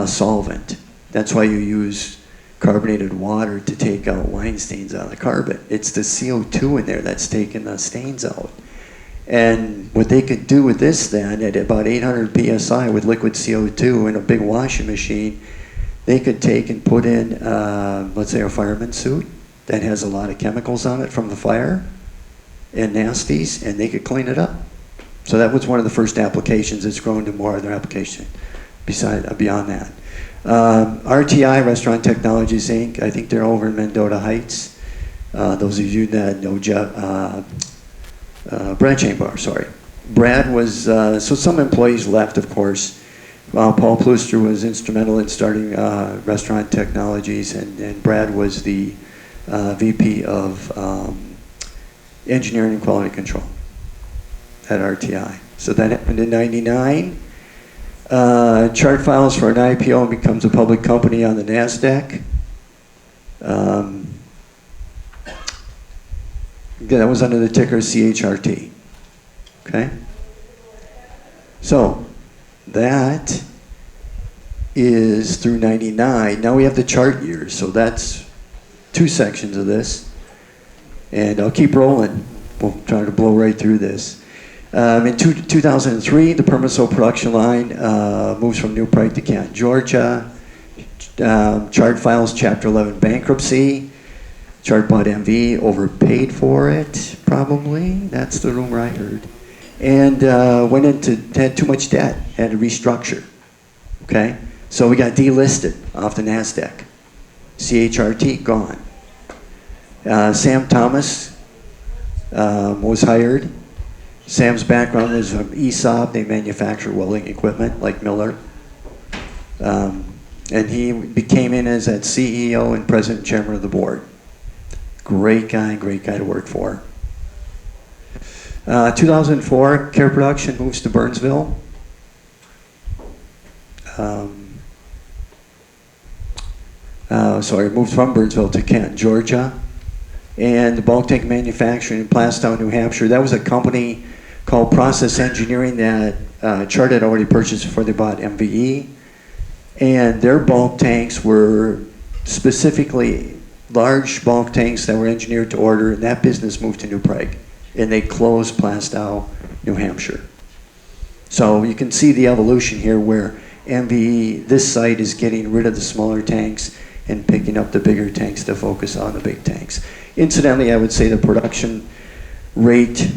solvent. That's why you use carbonated water to take out wine stains out of the carpet. It's the CO2 in there that's taking the stains out. And what they could do with this then, at about 800 psi with liquid CO2 in a big washing machine, they could take and put in, let's say, a fireman's suit that has a lot of chemicals on it from the fire and nasties, and they could clean it up. So that was one of the first applications. It's grown to more other applications beyond that. RTI, Restaurant Technologies Inc., I think they're over in Mendota Heights. Those of you that know Brad Chambar, sorry. Brad was, so some employees left, of course. Paul Pluster was instrumental in starting Restaurant Technologies, and Brad was the VP of Engineering and Quality Control at RTI. So that happened in '99. Chart files for an IPO and becomes a public company on the NASDAQ. That was under the ticker CHRT. Okay? So that is through '99. Now we have the chart years, so that's two sections of this. And I'll keep rolling. We'll try to blow right through this. In 2003, the Permiso production line moves from New Prague to Canton, Georgia. Chart files Chapter 11 bankruptcy. Chart bought MVE, overpaid for it, probably. That's the rumor I heard. And had too much debt, had to restructure. Okay? So we got delisted off the NASDAQ. CHRT, gone. Sam Thomas was hired. Sam's background was from ESOP. They manufacture welding equipment like Miller. And he came in as that CEO and president and chairman of the board. Great guy to work for. 2004, Care Production moves to Burnsville. Moved from Burnsville to Canton, Georgia. And the bulk tank manufacturing in Plastown, New Hampshire. That was a company called Process Engineering that Chart had already purchased before they bought MVE. And their bulk tanks were specifically large bulk tanks that were engineered to order, and that business moved to New Prague. And they closed Plastow, New Hampshire. So you can see the evolution here where MVE, this site is getting rid of the smaller tanks and picking up the bigger tanks to focus on the big tanks. Incidentally, I would say the production rate,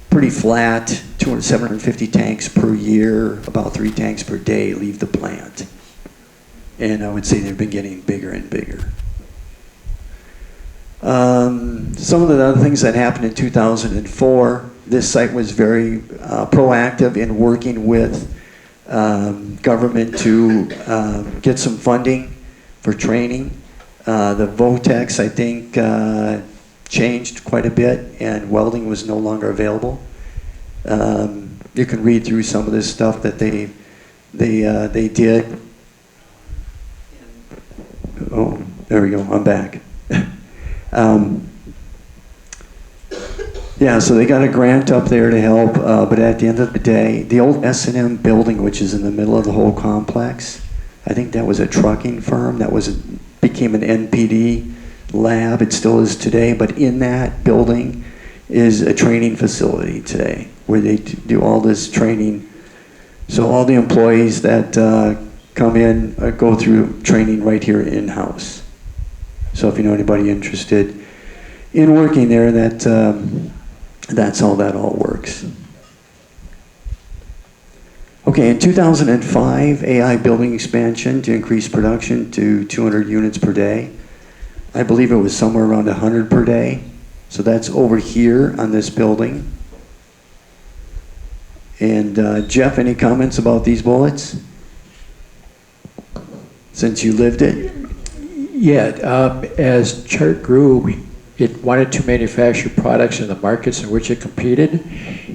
pretty flat, 750 tanks per year, about 3 tanks per day leave the plant. And I would say they've been getting bigger and bigger. Some of the other things that happened in 2004, this site was very proactive in working with government to get some funding for training. The Votex, I think, changed quite a bit, and welding was no longer available. You can read through some of this stuff that they did. Oh, there we go. I'm back. Yeah, so they got a grant up there to help, but at the end of the day, the old S&M building, which is in the middle of the whole complex, I think that was a trucking firm that became an NPD lab. It still is today, but in that building is a training facility today where they do all this training. So all the employees that come in go through training right here in-house. So if you know anybody interested in working there, that's how that all works. Okay, in 2005, AI building expansion to increase production to 200 units per day. I believe it was somewhere around 100 per day. So that's over here on this building. And Jeff, any comments about these bullets? Since you lived it? Yeah, as Chart grew, it wanted to manufacture products in the markets in which it competed.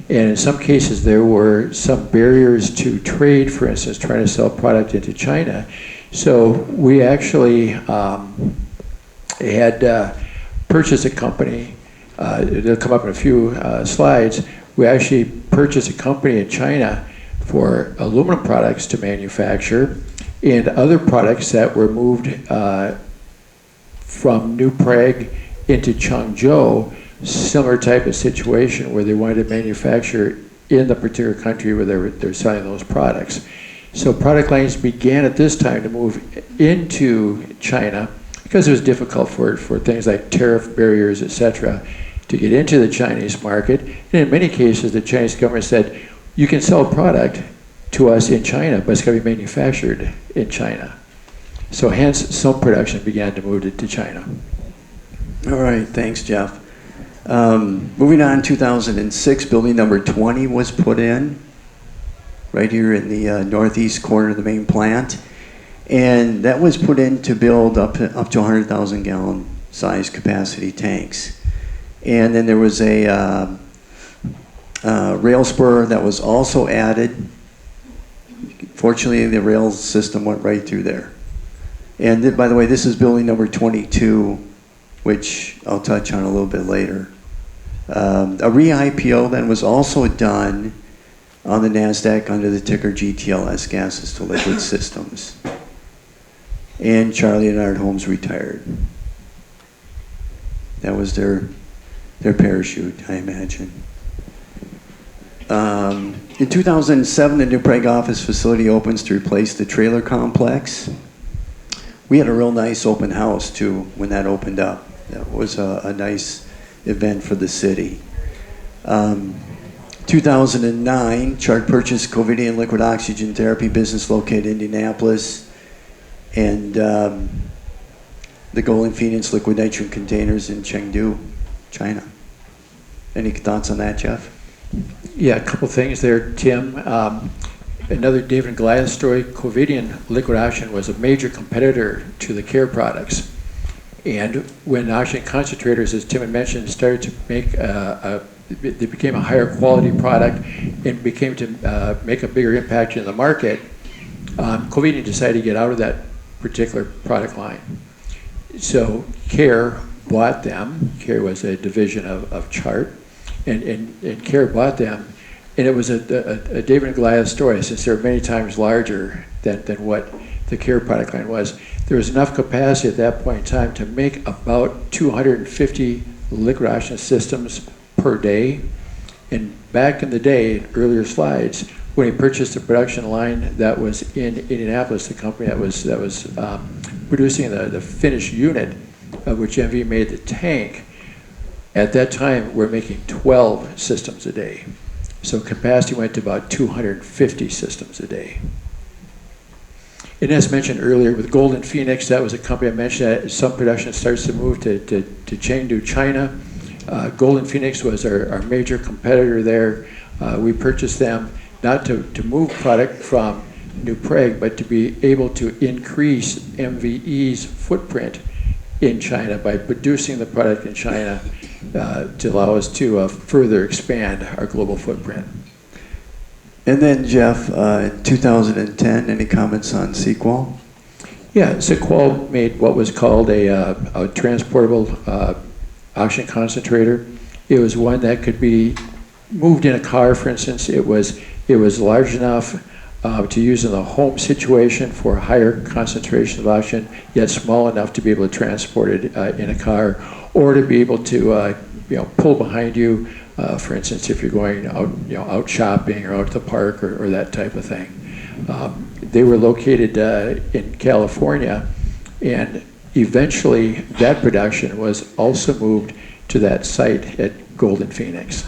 And in some cases, there were some barriers to trade, for instance, trying to sell product into China. So we actually had purchased a company, it'll come up in a few slides. We actually purchased a company in China for aluminum products to manufacture and other products that were moved from New Prague into Changzhou, similar type of situation where they wanted to manufacture in the particular country where they're selling those products. So product lines began at this time to move into China because it was difficult for things like tariff barriers, etc., to get into the Chinese market. And in many cases, the Chinese government said, you can sell a product to us in China, but it's got to be manufactured in China. So hence, some production began to move to China. All right, thanks, Jeff. Moving on, 2006, building number 20 was put in, right here in the northeast corner of the main plant. And that was put in to build up to 100,000 gallon size capacity tanks. And then there was a rail spur that was also added. Fortunately, the rail system went right through there. And by the way, this is building number 22, which I'll touch on a little bit later. A re-IPO then was also done on the NASDAQ under the ticker GTLS, Gases to Liquid Systems. And Charlie and Art Holmes retired. That was their parachute, I imagine. In 2007, the New Prague office facility opens to replace the trailer complex. We had a real nice open house too when that opened up. That was a nice event for the city. 2009, Chart purchased Covidien liquid oxygen therapy business located in Indianapolis, and the Golden Phoenix liquid nitrogen containers in Chengdu, China. Any thoughts on that, Jeff? Yeah, a couple things there, Tim. Another David and Goliath story. Covidien liquid oxygen was a major competitor to the CARE products. And when oxygen concentrators, as Tim had mentioned, started to make they became a higher quality product and became to make a bigger impact in the market, Covidien decided to get out of that particular product line. So CARE bought them. CARE was a division of Chart, and CARE bought them. And it was a David and Goliath story, since they're many times larger than what the CARE product line was. There was enough capacity at that point in time to make about 250 liquid oxygen systems per day. And back in the day, in earlier slides, when he purchased the production line that was in Indianapolis, the company that was producing the finished unit, of which MVE made the tank, at that time we're making 12 systems a day. So capacity went to about 250 systems a day. And as mentioned earlier, with Golden Phoenix, that was a company I mentioned that some production starts to move to Chengdu, China. Golden Phoenix was our major competitor there. We purchased them not to move product from New Prague, but to be able to increase MVE's footprint in China by producing the product in China to allow us to further expand our global footprint. And then Jeff, in 2010, any comments on Sequel? Yeah, Sequel made what was called a transportable oxygen concentrator. It was one that could be moved in a car, for instance. It was large enough to use in the home situation for a higher concentration of oxygen, yet small enough to be able to transport it in a car, or to be able to pull behind you, for instance, if you're going out shopping or out to the park or that type of thing. They were located in California, and eventually that production was also moved to that site at Golden Phoenix.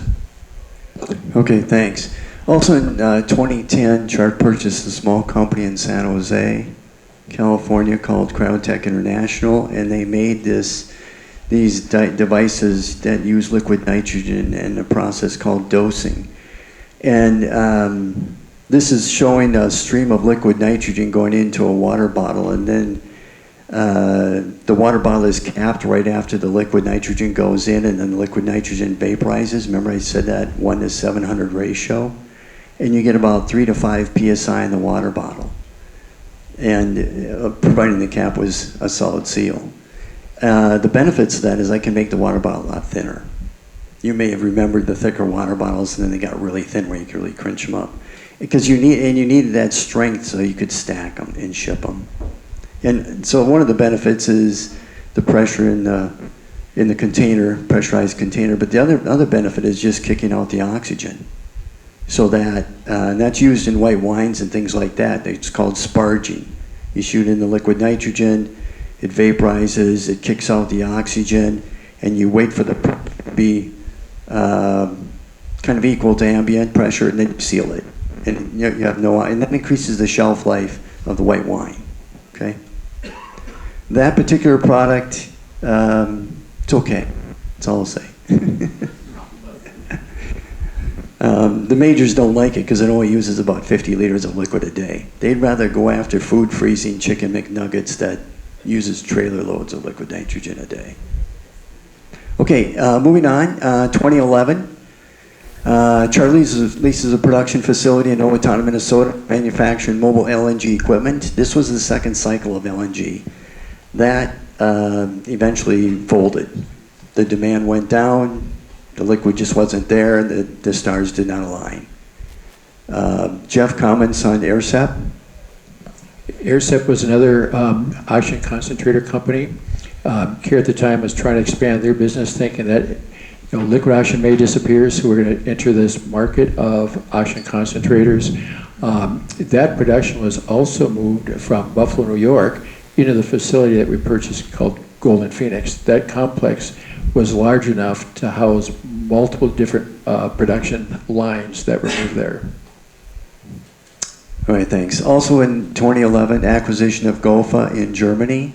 Okay, thanks. Also in 2010, Chart purchased a small company in San Jose, California called Cryotech International, and they made these devices that use liquid nitrogen in a process called dosing. And this is showing a stream of liquid nitrogen going into a water bottle, and then the water bottle is capped right after the liquid nitrogen goes in, and then the liquid nitrogen vaporizes. Remember I said that 1 to 700 ratio? And you get about 3 to 5 psi in the water bottle, and providing the cap was a solid seal. The benefits of that is I can make the water bottle a lot thinner. You may have remembered the thicker water bottles, and then they got really thin where you could really crunch them up. Because you needed that strength so you could stack them and ship them. And so one of the benefits is the pressure in the container, pressurized container, but the other benefit is just kicking out the oxygen. So that, and that's used in white wines and things like that. It's called sparging. You shoot in the liquid nitrogen, it vaporizes, it kicks out the oxygen, and you wait for the pressure to be kind of equal to ambient pressure, and then you seal it. And you have and that increases the shelf life of the white wine. Okay. That particular product, it's okay. That's all I'll say. The majors don't like it because it only uses about 50 liters of liquid a day. They'd rather go after food freezing chicken McNuggets that uses trailer loads of liquid nitrogen a day. Okay, moving on. 2011, Charlie's leases a production facility in Owatonna, Minnesota, manufacturing mobile LNG equipment. This was the second cycle of LNG. That eventually folded. The demand went down. The liquid just wasn't there, and the stars did not align. Jeff, comments on AirSep? AirSep was another oxygen concentrator company. CARE at the time was trying to expand their business, thinking that liquid oxygen may disappear, so we're going to enter this market of oxygen concentrators. That production was also moved from Buffalo, New York, into the facility that we purchased called Golden Phoenix. That complex was large enough to house multiple different production lines that were moved there. All right, thanks. Also in 2011, acquisition of Gofa in Germany.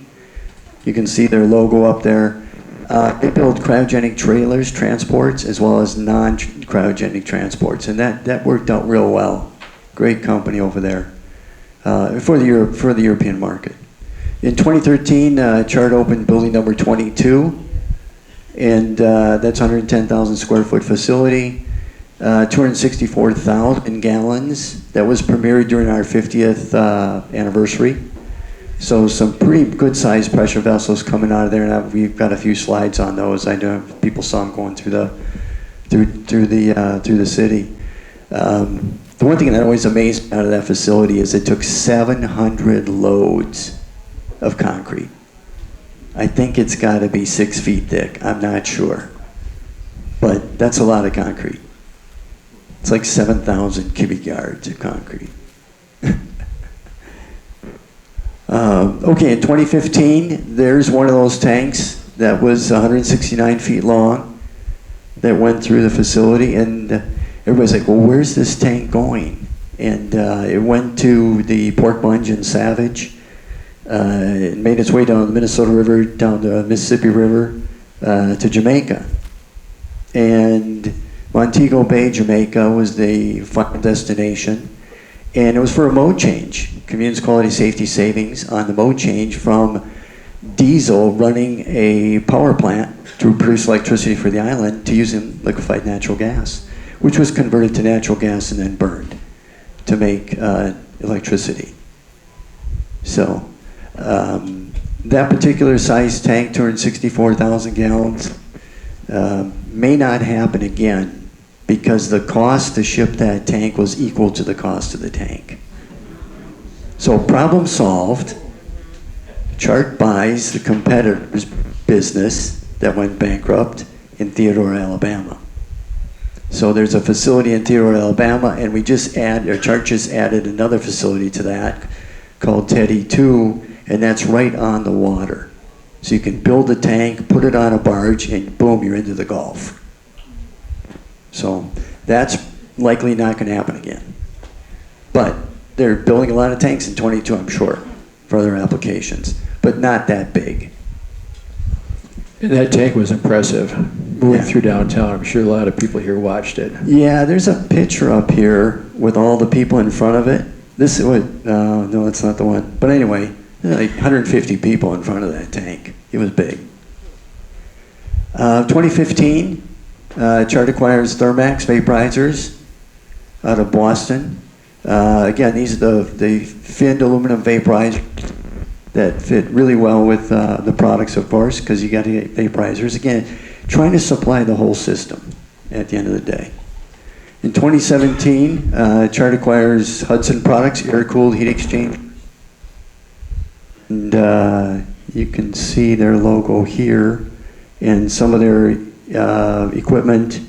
You can see their logo up there. They build cryogenic trailers, transports, as well as non-cryogenic transports, and that worked out real well. Great company over there for the European market. In 2013, Chart opened building number 22, and that's 110,000 square foot facility, 264,000 gallons. That was premiered during our 50th anniversary. So some pretty good sized pressure vessels coming out of there, and we've got a few slides on those. I know people saw them going through the city. The one thing that always amazed me out of that facility is it took 700 loads of concrete. I think it's got to be 6 feet thick. I'm not sure, but that's a lot of concrete. It's like 7,000 cubic yards of concrete. Okay, in 2015, there's one of those tanks that was 169 feet long that went through the facility, and everybody's like, well, where's this tank going? And it went to the Pork Munge in Savage. It made its way down the Minnesota River, down the Mississippi River, to Jamaica. And Montego Bay, Jamaica was the final destination. And it was for a mode change, Communes Quality Safety Savings on the mode change from diesel running a power plant to produce electricity for the island to using liquefied natural gas, which was converted to natural gas and then burned to make electricity. So that particular size tank, 264,000 gallons, may not happen again, because the cost to ship that tank was equal to the cost of the tank. So problem solved. Chart buys the competitor's business that went bankrupt in Theodore, Alabama. So there's a facility in Theodore, Alabama, and Chart just added another facility to that called Teddy 2, and that's right on the water. So you can build a tank, put it on a barge, and boom, you're into the Gulf. So that's likely not going to happen again. But they're building a lot of tanks in 22, I'm sure, for other applications, but not that big. And that tank was impressive. Moving through downtown, I'm sure a lot of people here watched it. Yeah, there's a picture up here with all the people in front of it. No, that's not the one. But anyway, like 150 people in front of that tank. It was big. 2015, Chart acquires Thermax vaporizers out of Boston. Again, these are the finned aluminum vaporizers that fit really well with the products, of course, because you got to get vaporizers. Again, trying to supply the whole system at the end of the day. In 2017, Chart acquires Hudson Products, air-cooled heat exchange. And you can see their logo here and some of their equipment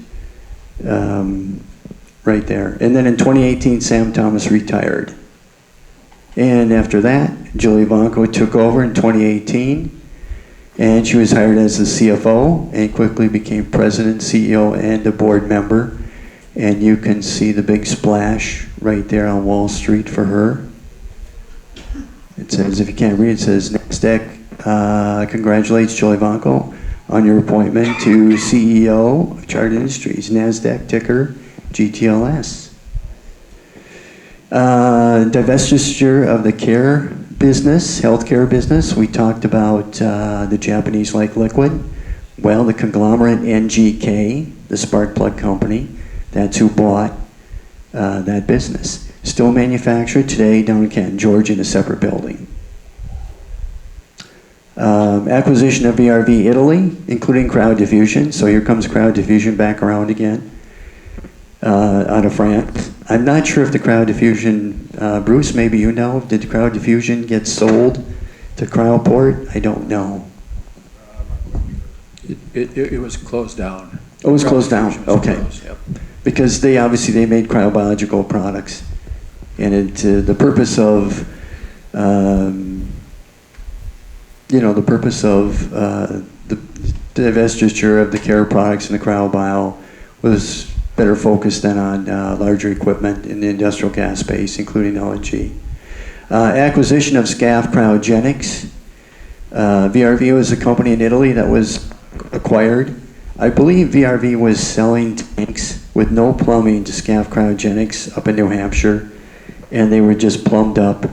right there. And then in 2018, Sam Thomas retired. And after that, Julie Vonko took over in 2018, and she was hired as the CFO and quickly became president, CEO, and a board member. And you can see the big splash right there on Wall Street for her. It says, if you can't read, it says, NASDAQ congratulates Julie Vonko on your appointment to CEO of Chart Industries, NASDAQ ticker GTLS. Divestiture of the healthcare business. We talked about the Japanese-like liquid. Well, the conglomerate NGK, the spark plug company, that's who bought that business. Still manufactured today down in Canton, Georgia, in a separate building. Acquisition of VRV Italy, including crowd diffusion. So here comes crowd diffusion back around again out of France. I'm not sure if the crowd diffusion, Bruce, maybe you know, did the crowd diffusion get sold to Cryoport? I don't know. It was closed down. Oh, it was closed down, Cryofusion was okay. closed, yep. Because they obviously made cryobiological products. And the purpose of, the purpose of the divestiture of the care products and the cryobio was better focused then on larger equipment in the industrial gas space, including LNG. Acquisition of SCAF Cryogenics. VRV was a company in Italy that was acquired. I believe VRV was selling tanks with no plumbing to SCAF Cryogenics up in New Hampshire, and they were just plumbed up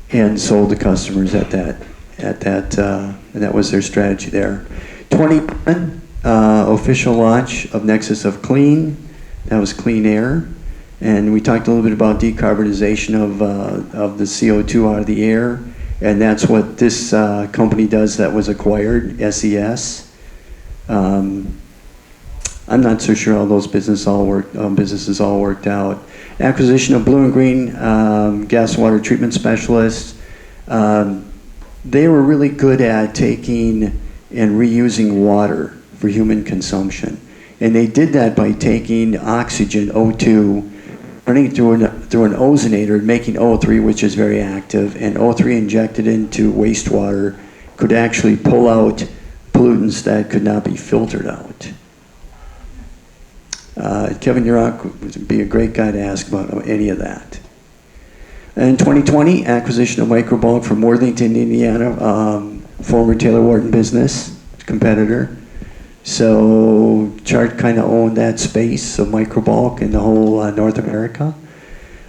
and sold to customers and that was their strategy there. 2010, official launch of Nexus of Clean. That was clean air. And we talked a little bit about decarbonization of the CO2 out of the air. And that's what this company does that was acquired, SES. I'm not so sure how those businesses all worked out. Acquisition of Blue and Green gas water treatment specialists. They were really good at taking and reusing water for human consumption. And they did that by taking oxygen, O2, running it through an ozonator, making O3, which is very active, and O3 injected into wastewater could actually pull out pollutants that could not be filtered out. Kevin Yurok would be a great guy to ask about any of that. In 2020, acquisition of Microbulk from Worthington, Indiana, former Taylor Wharton business competitor. So Chart kind of owned that space of Microbulk in the whole North America.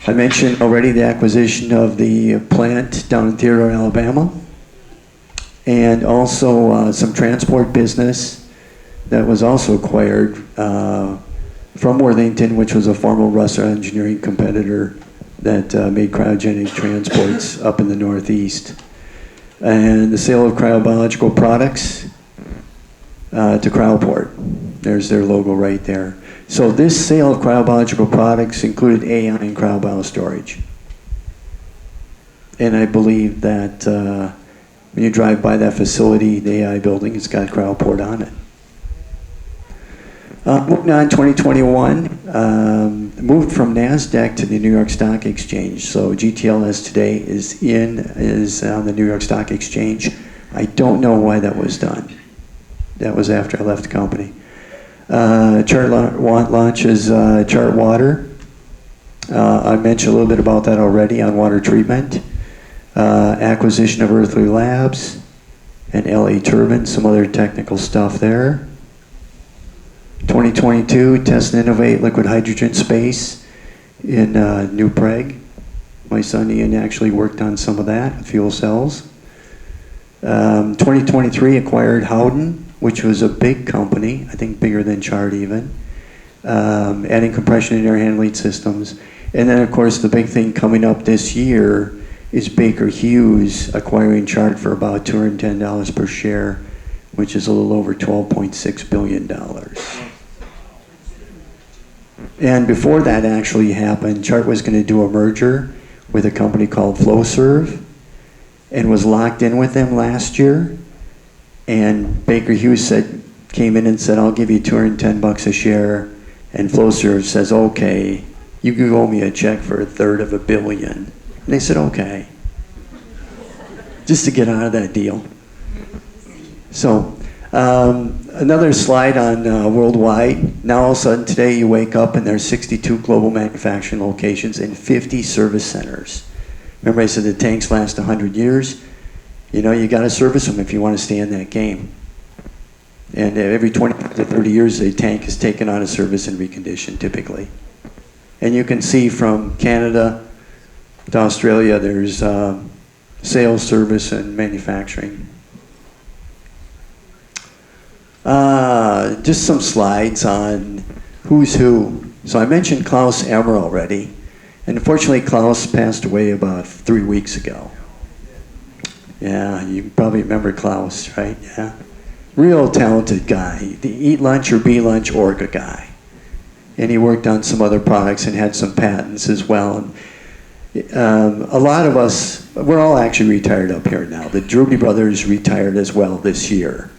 I mentioned already the acquisition of the plant down in Theodore, Alabama, and also some transport business that was also acquired from Worthington, which was a former Russell Engineering competitor that made cryogenic transports up in the Northeast. And the sale of cryobiological products to Cryoport. There's their logo right there. So this sale of cryobiological products included AI and cryobio storage. And I believe that when you drive by that facility, the AI building, it's got Cryoport on it. Moving on, 2021, moved from NASDAQ to the New York Stock Exchange. So GTLS today is on the New York Stock Exchange. I don't know why that was done. That was after I left the company. Chart launches Chart Water. I mentioned a little bit about that already on water treatment. Acquisition of Earthly Labs and LA Turbine, some other technical stuff there. 2022, test and innovate liquid hydrogen space in New Prague. My son Ian actually worked on some of that, fuel cells. 2023, acquired Howden, which was a big company, I think bigger than Chart even, adding compression and air handling systems. And then, of course, the big thing coming up this year is Baker Hughes acquiring Chart for about $210 per share, which is a little over $12.6 billion. And before that actually happened, Chart was going to do a merger with a company called Flowserve and was locked in with them last year. And Baker Hughes came in and said, I'll give you $210 a share. And Flowserve says, okay, you can owe me a check for $333 million. And they said, okay. Just to get out of that deal. So, another slide on worldwide. Now all of a sudden today you wake up and there's 62 global manufacturing locations and 50 service centers. Remember I said the tanks last 100 years? You know, you got to service them if you want to stay in that game. And every 20 to 30 years, a tank is taken out of service and reconditioned, typically. And you can see from Canada to Australia, there's sales, service, and manufacturing. Just some slides on who's who. So I mentioned Klaus Emmer already. And unfortunately, Klaus passed away about 3 weeks ago. Yeah, you probably remember Klaus, right? Yeah. Real talented guy. The eat lunch or be lunch Orca guy. And he worked on some other products and had some patents as well. And, a lot of us, we're all actually retired up here now. The Druby brothers retired as well this year.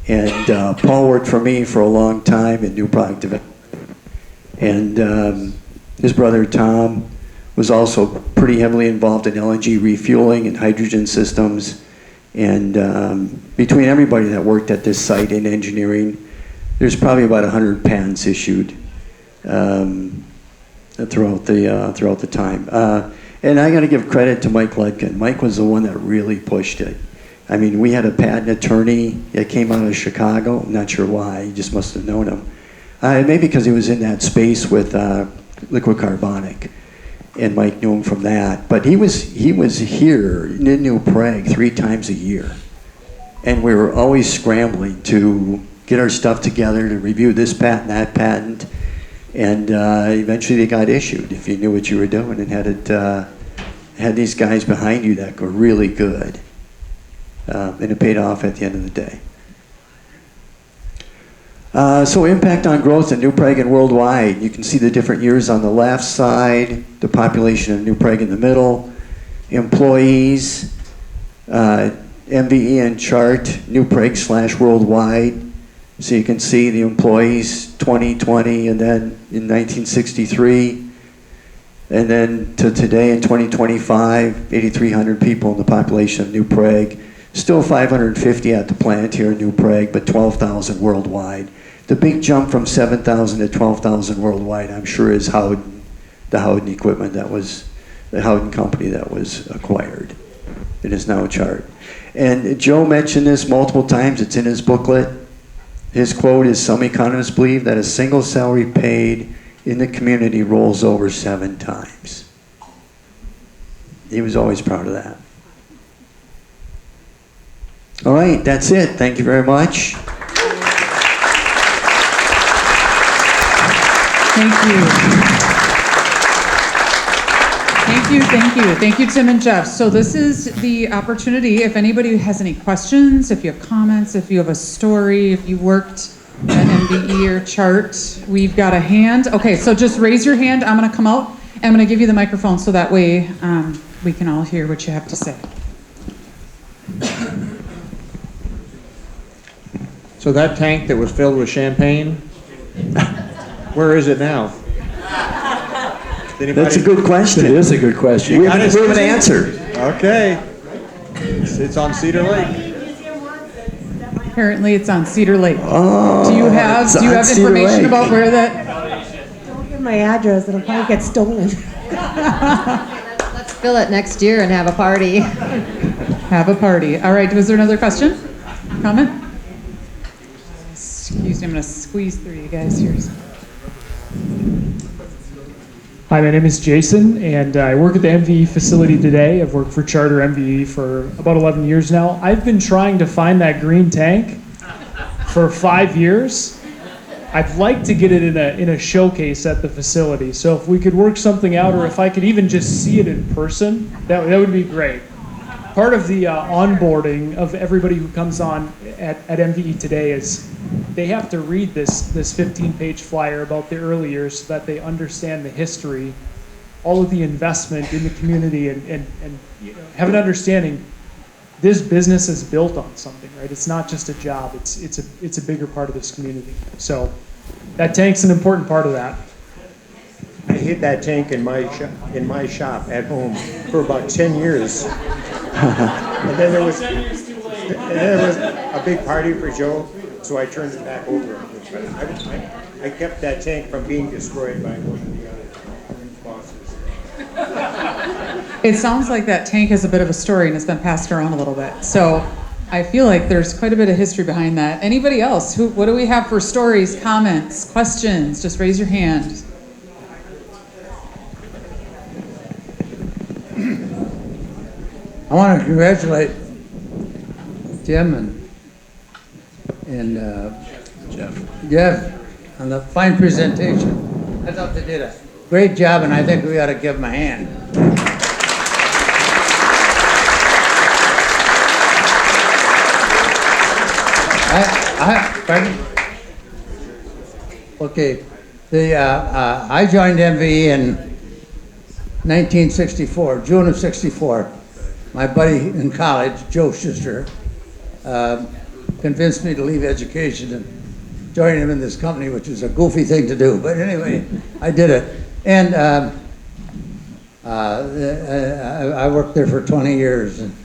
And Paul worked for me for a long time in new product development. And his brother Tom was also pretty heavily involved in LNG refueling and hydrogen systems. And between everybody that worked at this site in engineering, there's probably about 100 patents issued throughout the time. And I got to give credit to Mike Ledkin. Mike was the one that really pushed it. I mean, we had a patent attorney that came out of Chicago. I'm not sure why. He just must have known him. Maybe because he was in that space with liquid carbonic, and Mike knew him from that. But he was here in New Prague 3 times a year, and we were always scrambling to get our stuff together to review this patent, that patent, and eventually they got issued if you knew what you were doing and had these guys behind you that were really good, and it paid off at the end of the day. So impact on growth in New Prague and worldwide. You can see the different years on the left side, the population of New Prague in the middle, employees, MVE and chart, New Prague / worldwide. So you can see the employees 2020 and then in 1963. And then to today in 2025, 8,300 people in the population of New Prague. Still 550 at the plant here in New Prague, but 12,000 worldwide. The big jump from 7,000 to 12,000 worldwide, I'm sure, is Howden, the Howden equipment that was, the Howden company that was acquired. It is now a chart. And Joe mentioned this multiple times. It's in his booklet. His quote is, "Some economists believe that a single salary paid in the community rolls over 7 times." He was always proud of that. All right, that's it. Thank you very much. Thank you. Thank you, thank you. Thank you, Tim and Jeff. So this is the opportunity, if anybody has any questions, if you have comments, if you have a story, if you worked at MVE or chart, we've got a hand. Okay, so just raise your hand. I'm gonna come out. I'm gonna give you the microphone so that way we can all hear what you have to say. So that tank that was filled with champagne, where is it now? That's a good question. It is a good question. We have an answer. Okay. It's on Cedar Lake. Apparently it's on Cedar Lake. Oh, Do you have Cedar information Lake. about where that? Don't give my address, it'll probably get stolen. Let's fill it next year and have a party. Have a party. All right, was there another question? Comment? Excuse me, I'm gonna squeeze through you guys here. Hi, my name is Jason, and I work at the MVE facility today. I've worked for Charter MVE for about 11 years now. I've been trying to find that green tank for 5 years. I'd like to get it in a showcase at the facility. So if we could work something out, or if I could even just see it in person, that would be great. Part of the onboarding of everybody who comes on at MVE today is they have to read this 15-page flyer about the early years so that they understand the history, all of the investment in the community, and you know, have an understanding. This business is built on something, right? It's not just a job. It's a bigger part of this community. So that tank's an important part of that. I hid that tank in my shop at home for about 10 years. And then there was a big party for Joe, so I turned it back over. But I kept that tank from being destroyed by one of the other bosses. It sounds like that tank has a bit of a story and it's been passed around a little bit. So I feel like there's quite a bit of history behind that. Anybody else? What do we have for stories, comments, questions? Just raise your hand. I want to congratulate Tim and Jeff on the fine presentation. I thought they did a great job, and I think we ought to give them a hand. Pardon? Okay, I joined MVE in 1964, June of '64. My buddy in college, Joe Schuster, convinced me to leave education and join him in this company, which was a goofy thing to do. But anyway, I did it. And I worked there for 20 years, and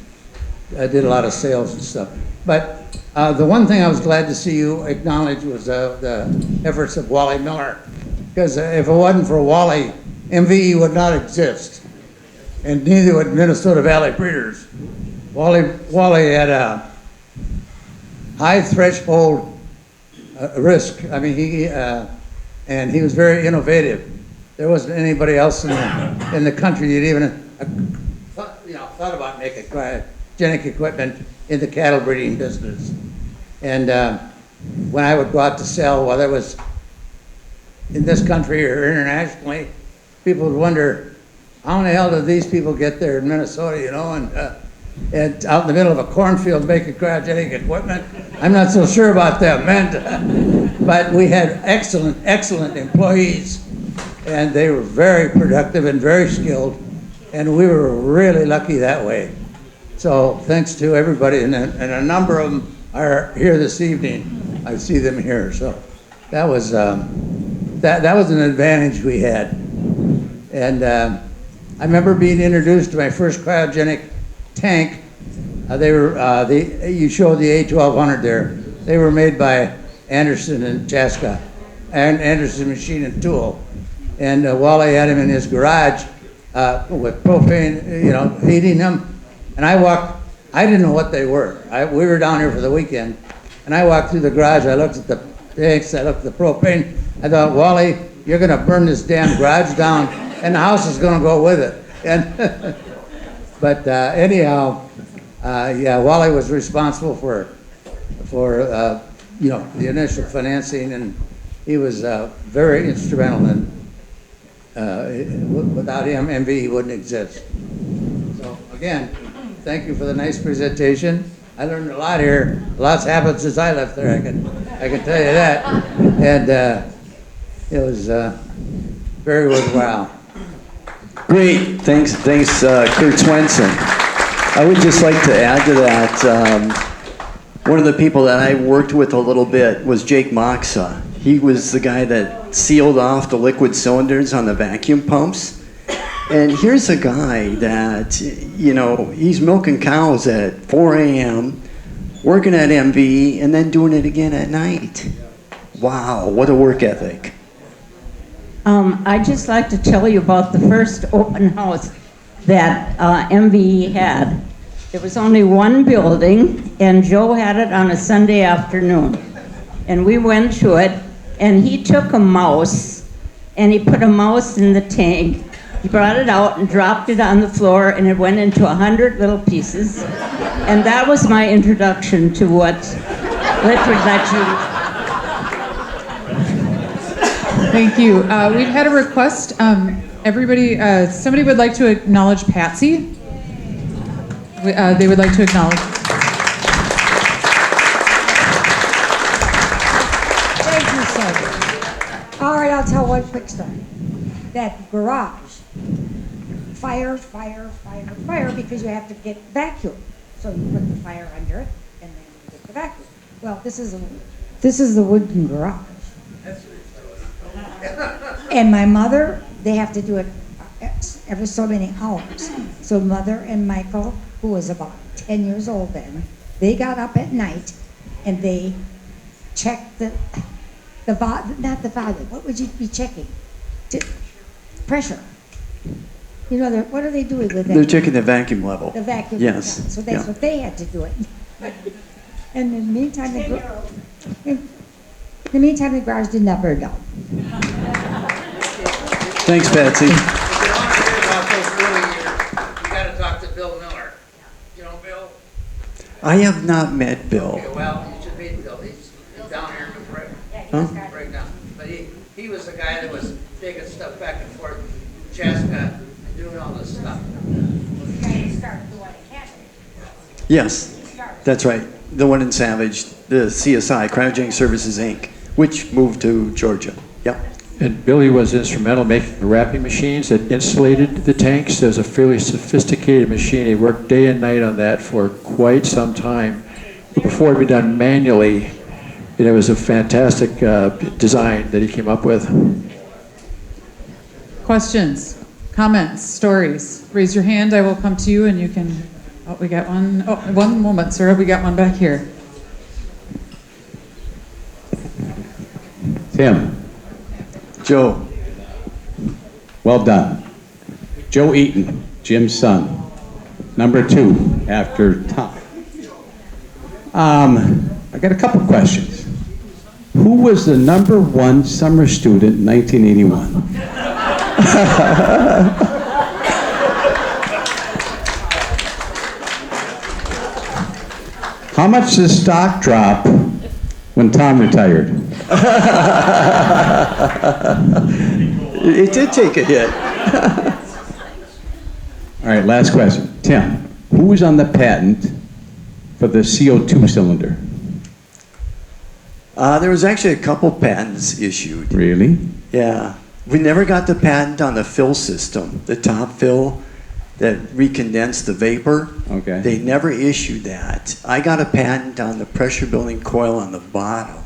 I did a lot of sales and stuff. But the one thing I was glad to see you acknowledge was the efforts of Wally Miller. Because if it wasn't for Wally, MVE would not exist. And neither would Minnesota Valley Breeders. Wally had a high threshold risk. I mean, and he was very innovative. There wasn't anybody else in the country that even thought about making cryogenic equipment in the cattle breeding business. And when I would go out to sell, whether it was in this country or internationally, people would wonder, how in the hell did these people get there in Minnesota, and out in the middle of a cornfield making cryogenic equipment? I'm not so sure about them, but we had excellent employees, and they were very productive and very skilled, and we were really lucky that way. So thanks to everybody, and a number of them are here this evening. I see them here, so that was that was an advantage we had. And I remember being introduced to my first cryogenic tank. You showed the A1200 there. They were made by Anderson and Chaska, and Anderson Machine and Tool. And Wally had him in his garage with propane, heating them. And I didn't know what they were. We were down here for the weekend, and I walked through the garage. I looked at the tanks, I looked at the propane. I thought, Wally, you're going to burn this damn garage down, and the house is going to go with it. And but anyhow, Wally was responsible for the initial financing, and he was very instrumental. And without him, MVE wouldn't exist. So again, thank you for the nice presentation. I learned a lot here. Lots happened since I left there. I can tell you that, and it was very worthwhile. Great, thanks, Kurt Swenson. I would just like to add to that, one of the people that I worked with a little bit was Jake Moxa. He was the guy that sealed off the liquid cylinders on the vacuum pumps. And here's a guy that, he's milking cows at 4 a.m., working at MVE, and then doing it again at night. Wow, what a work ethic. I'd just like to tell you about the first open house that MVE had. There was only one building, and Joe had it on a Sunday afternoon. And we went to it, and he took a mouse, and he put a mouse in the tank. He brought it out and dropped it on the floor, and it went into 100 little pieces. And that was my introduction to what liquid nitrogen. Thank you. We've had a request. Somebody would like to acknowledge Patsy. They would like to acknowledge. Thank you, sir. All right, I'll tell one quick story. That garage, fire, because you have to get vacuum. So you put the fire under it, and then you get the vacuum. Well, this is the wooden garage. And my mother, they have to do it every so many hours. So Mother and Michael, who was about 10 years old then, they got up at night and they checked not the volume, what would you be checking? Pressure. What are they doing with that? They're checking the vacuum level. The vacuum. Yes. Level. So that's what they had to do it. And in the meantime, the garage did not burn down. Thanks, Patsy. You got to talk to Bill Miller. You know Bill? I have not met Bill. Okay, well, you should meet Bill. He's down here in the break. Right now. But he was the guy that was taking stuff back and forth, Chaska, and doing all this stuff. Yes, that's right. The one in Savage, the CSI, Cryogenic Services, Inc., which moved to Georgia. Yep. And Billy was instrumental in making the wrapping machines that insulated the tanks. It was a fairly sophisticated machine. He worked day and night on that for quite some time. before it'd be done manually. And it was a fantastic design that he came up with. Questions, comments, stories? Raise your hand, I will come to you and you can, oh, we got one. Oh, one moment, sir, we got one back here. Tim, Joe, well done. Joe Eaton, Jim's son. Number 2 after Tom. I got a couple questions. Who was the number 1 summer student in 1981? How much did stock drop when Tom retired? it did take a hit. All right, last question. Tim, who was on the patent for the CO2 cylinder? There was actually a couple patents issued. Really? Yeah. We never got the patent on the fill system, the top fill that recondensed the vapor. Okay. They never issued that. I got a patent on the pressure building coil on the bottom,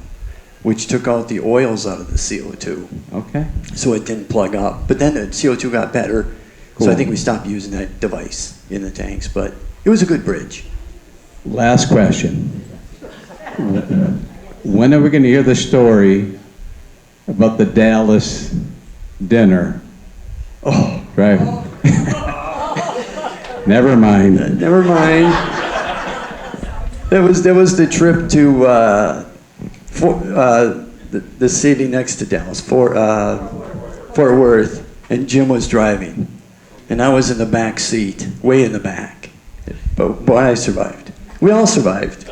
which took out the oils out of the CO2. Okay. So it didn't plug up. But then the CO2 got better, so I Cool. think we stopped using that device in the tanks. But it was a good bridge. Last question. When are we going to hear the story about the Dallas dinner? Oh, Right. Never mind. never mind. There was the trip to the city next to Dallas, Fort Worth, and Jim was driving, and I was in the back seat, way in the back. But boy, I survived. We all survived.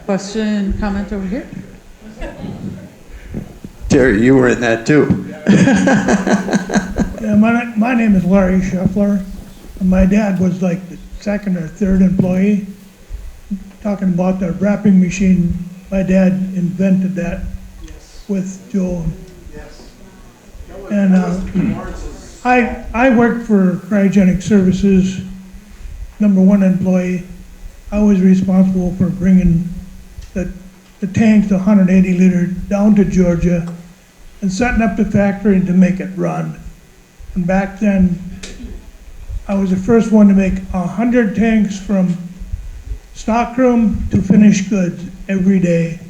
Question, comment over here? Terry, you were in that too. Yeah, my name is Larry Scheffler. And my dad was like the second or third employee. Talking about the wrapping machine, my dad invented that with Joe. And I worked for Cryogenics Services, number 1 employee. I was responsible for bringing the tanks, the 180 liter, down to Georgia and setting up the factory to make it run. And back then, I was the first one to make 100 tanks from stockroom to finished goods every day.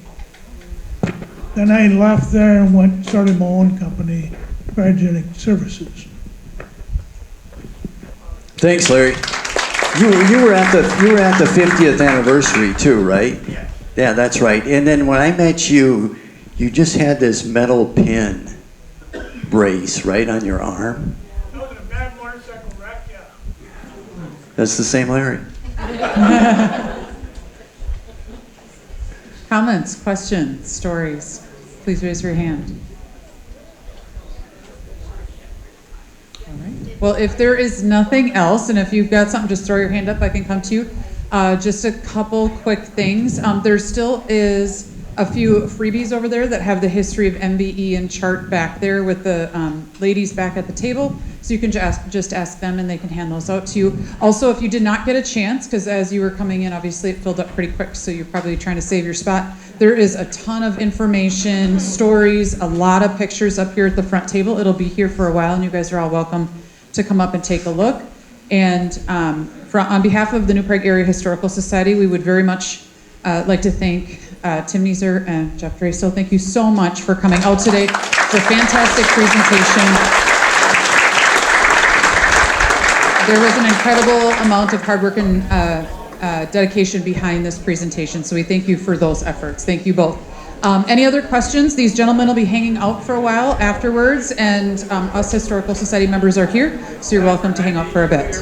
Then I left there and started my own company, Cryogenic Services. Thanks, Larry. You were at the 50th anniversary too, right? Yeah, that's right. And then when I met you, you just had this metal pin brace right on your arm. That was a bad motorcycle wreck, yeah. That's the same Larry. Comments, questions, stories? Please raise your hand. All right. Well, if there is nothing else, and if you've got something, just throw your hand up, I can come to you. Just a couple quick things. There still is a few freebies over there that have the history of MVE and chart back there with the ladies back at the table. So you can just ask them and they can hand those out to you. Also, if you did not get a chance, because as you were coming in, obviously it filled up pretty quick, so you're probably trying to save your spot. There is a ton of information, stories, a lot of pictures up here at the front table. It'll be here for a while and you guys are all welcome to come up and take a look. And on behalf of the New Prague Area Historical Society, we would very much like to thank Tim Neeser and Jeff Drayso. Thank you so much for coming out today. It's a fantastic presentation. There was an incredible amount of hard work and dedication behind this presentation, so we thank you for those efforts. Thank you both. Any other questions? These gentlemen will be hanging out for a while afterwards, and us Historical Society members are here, so you're welcome to hang out for a bit.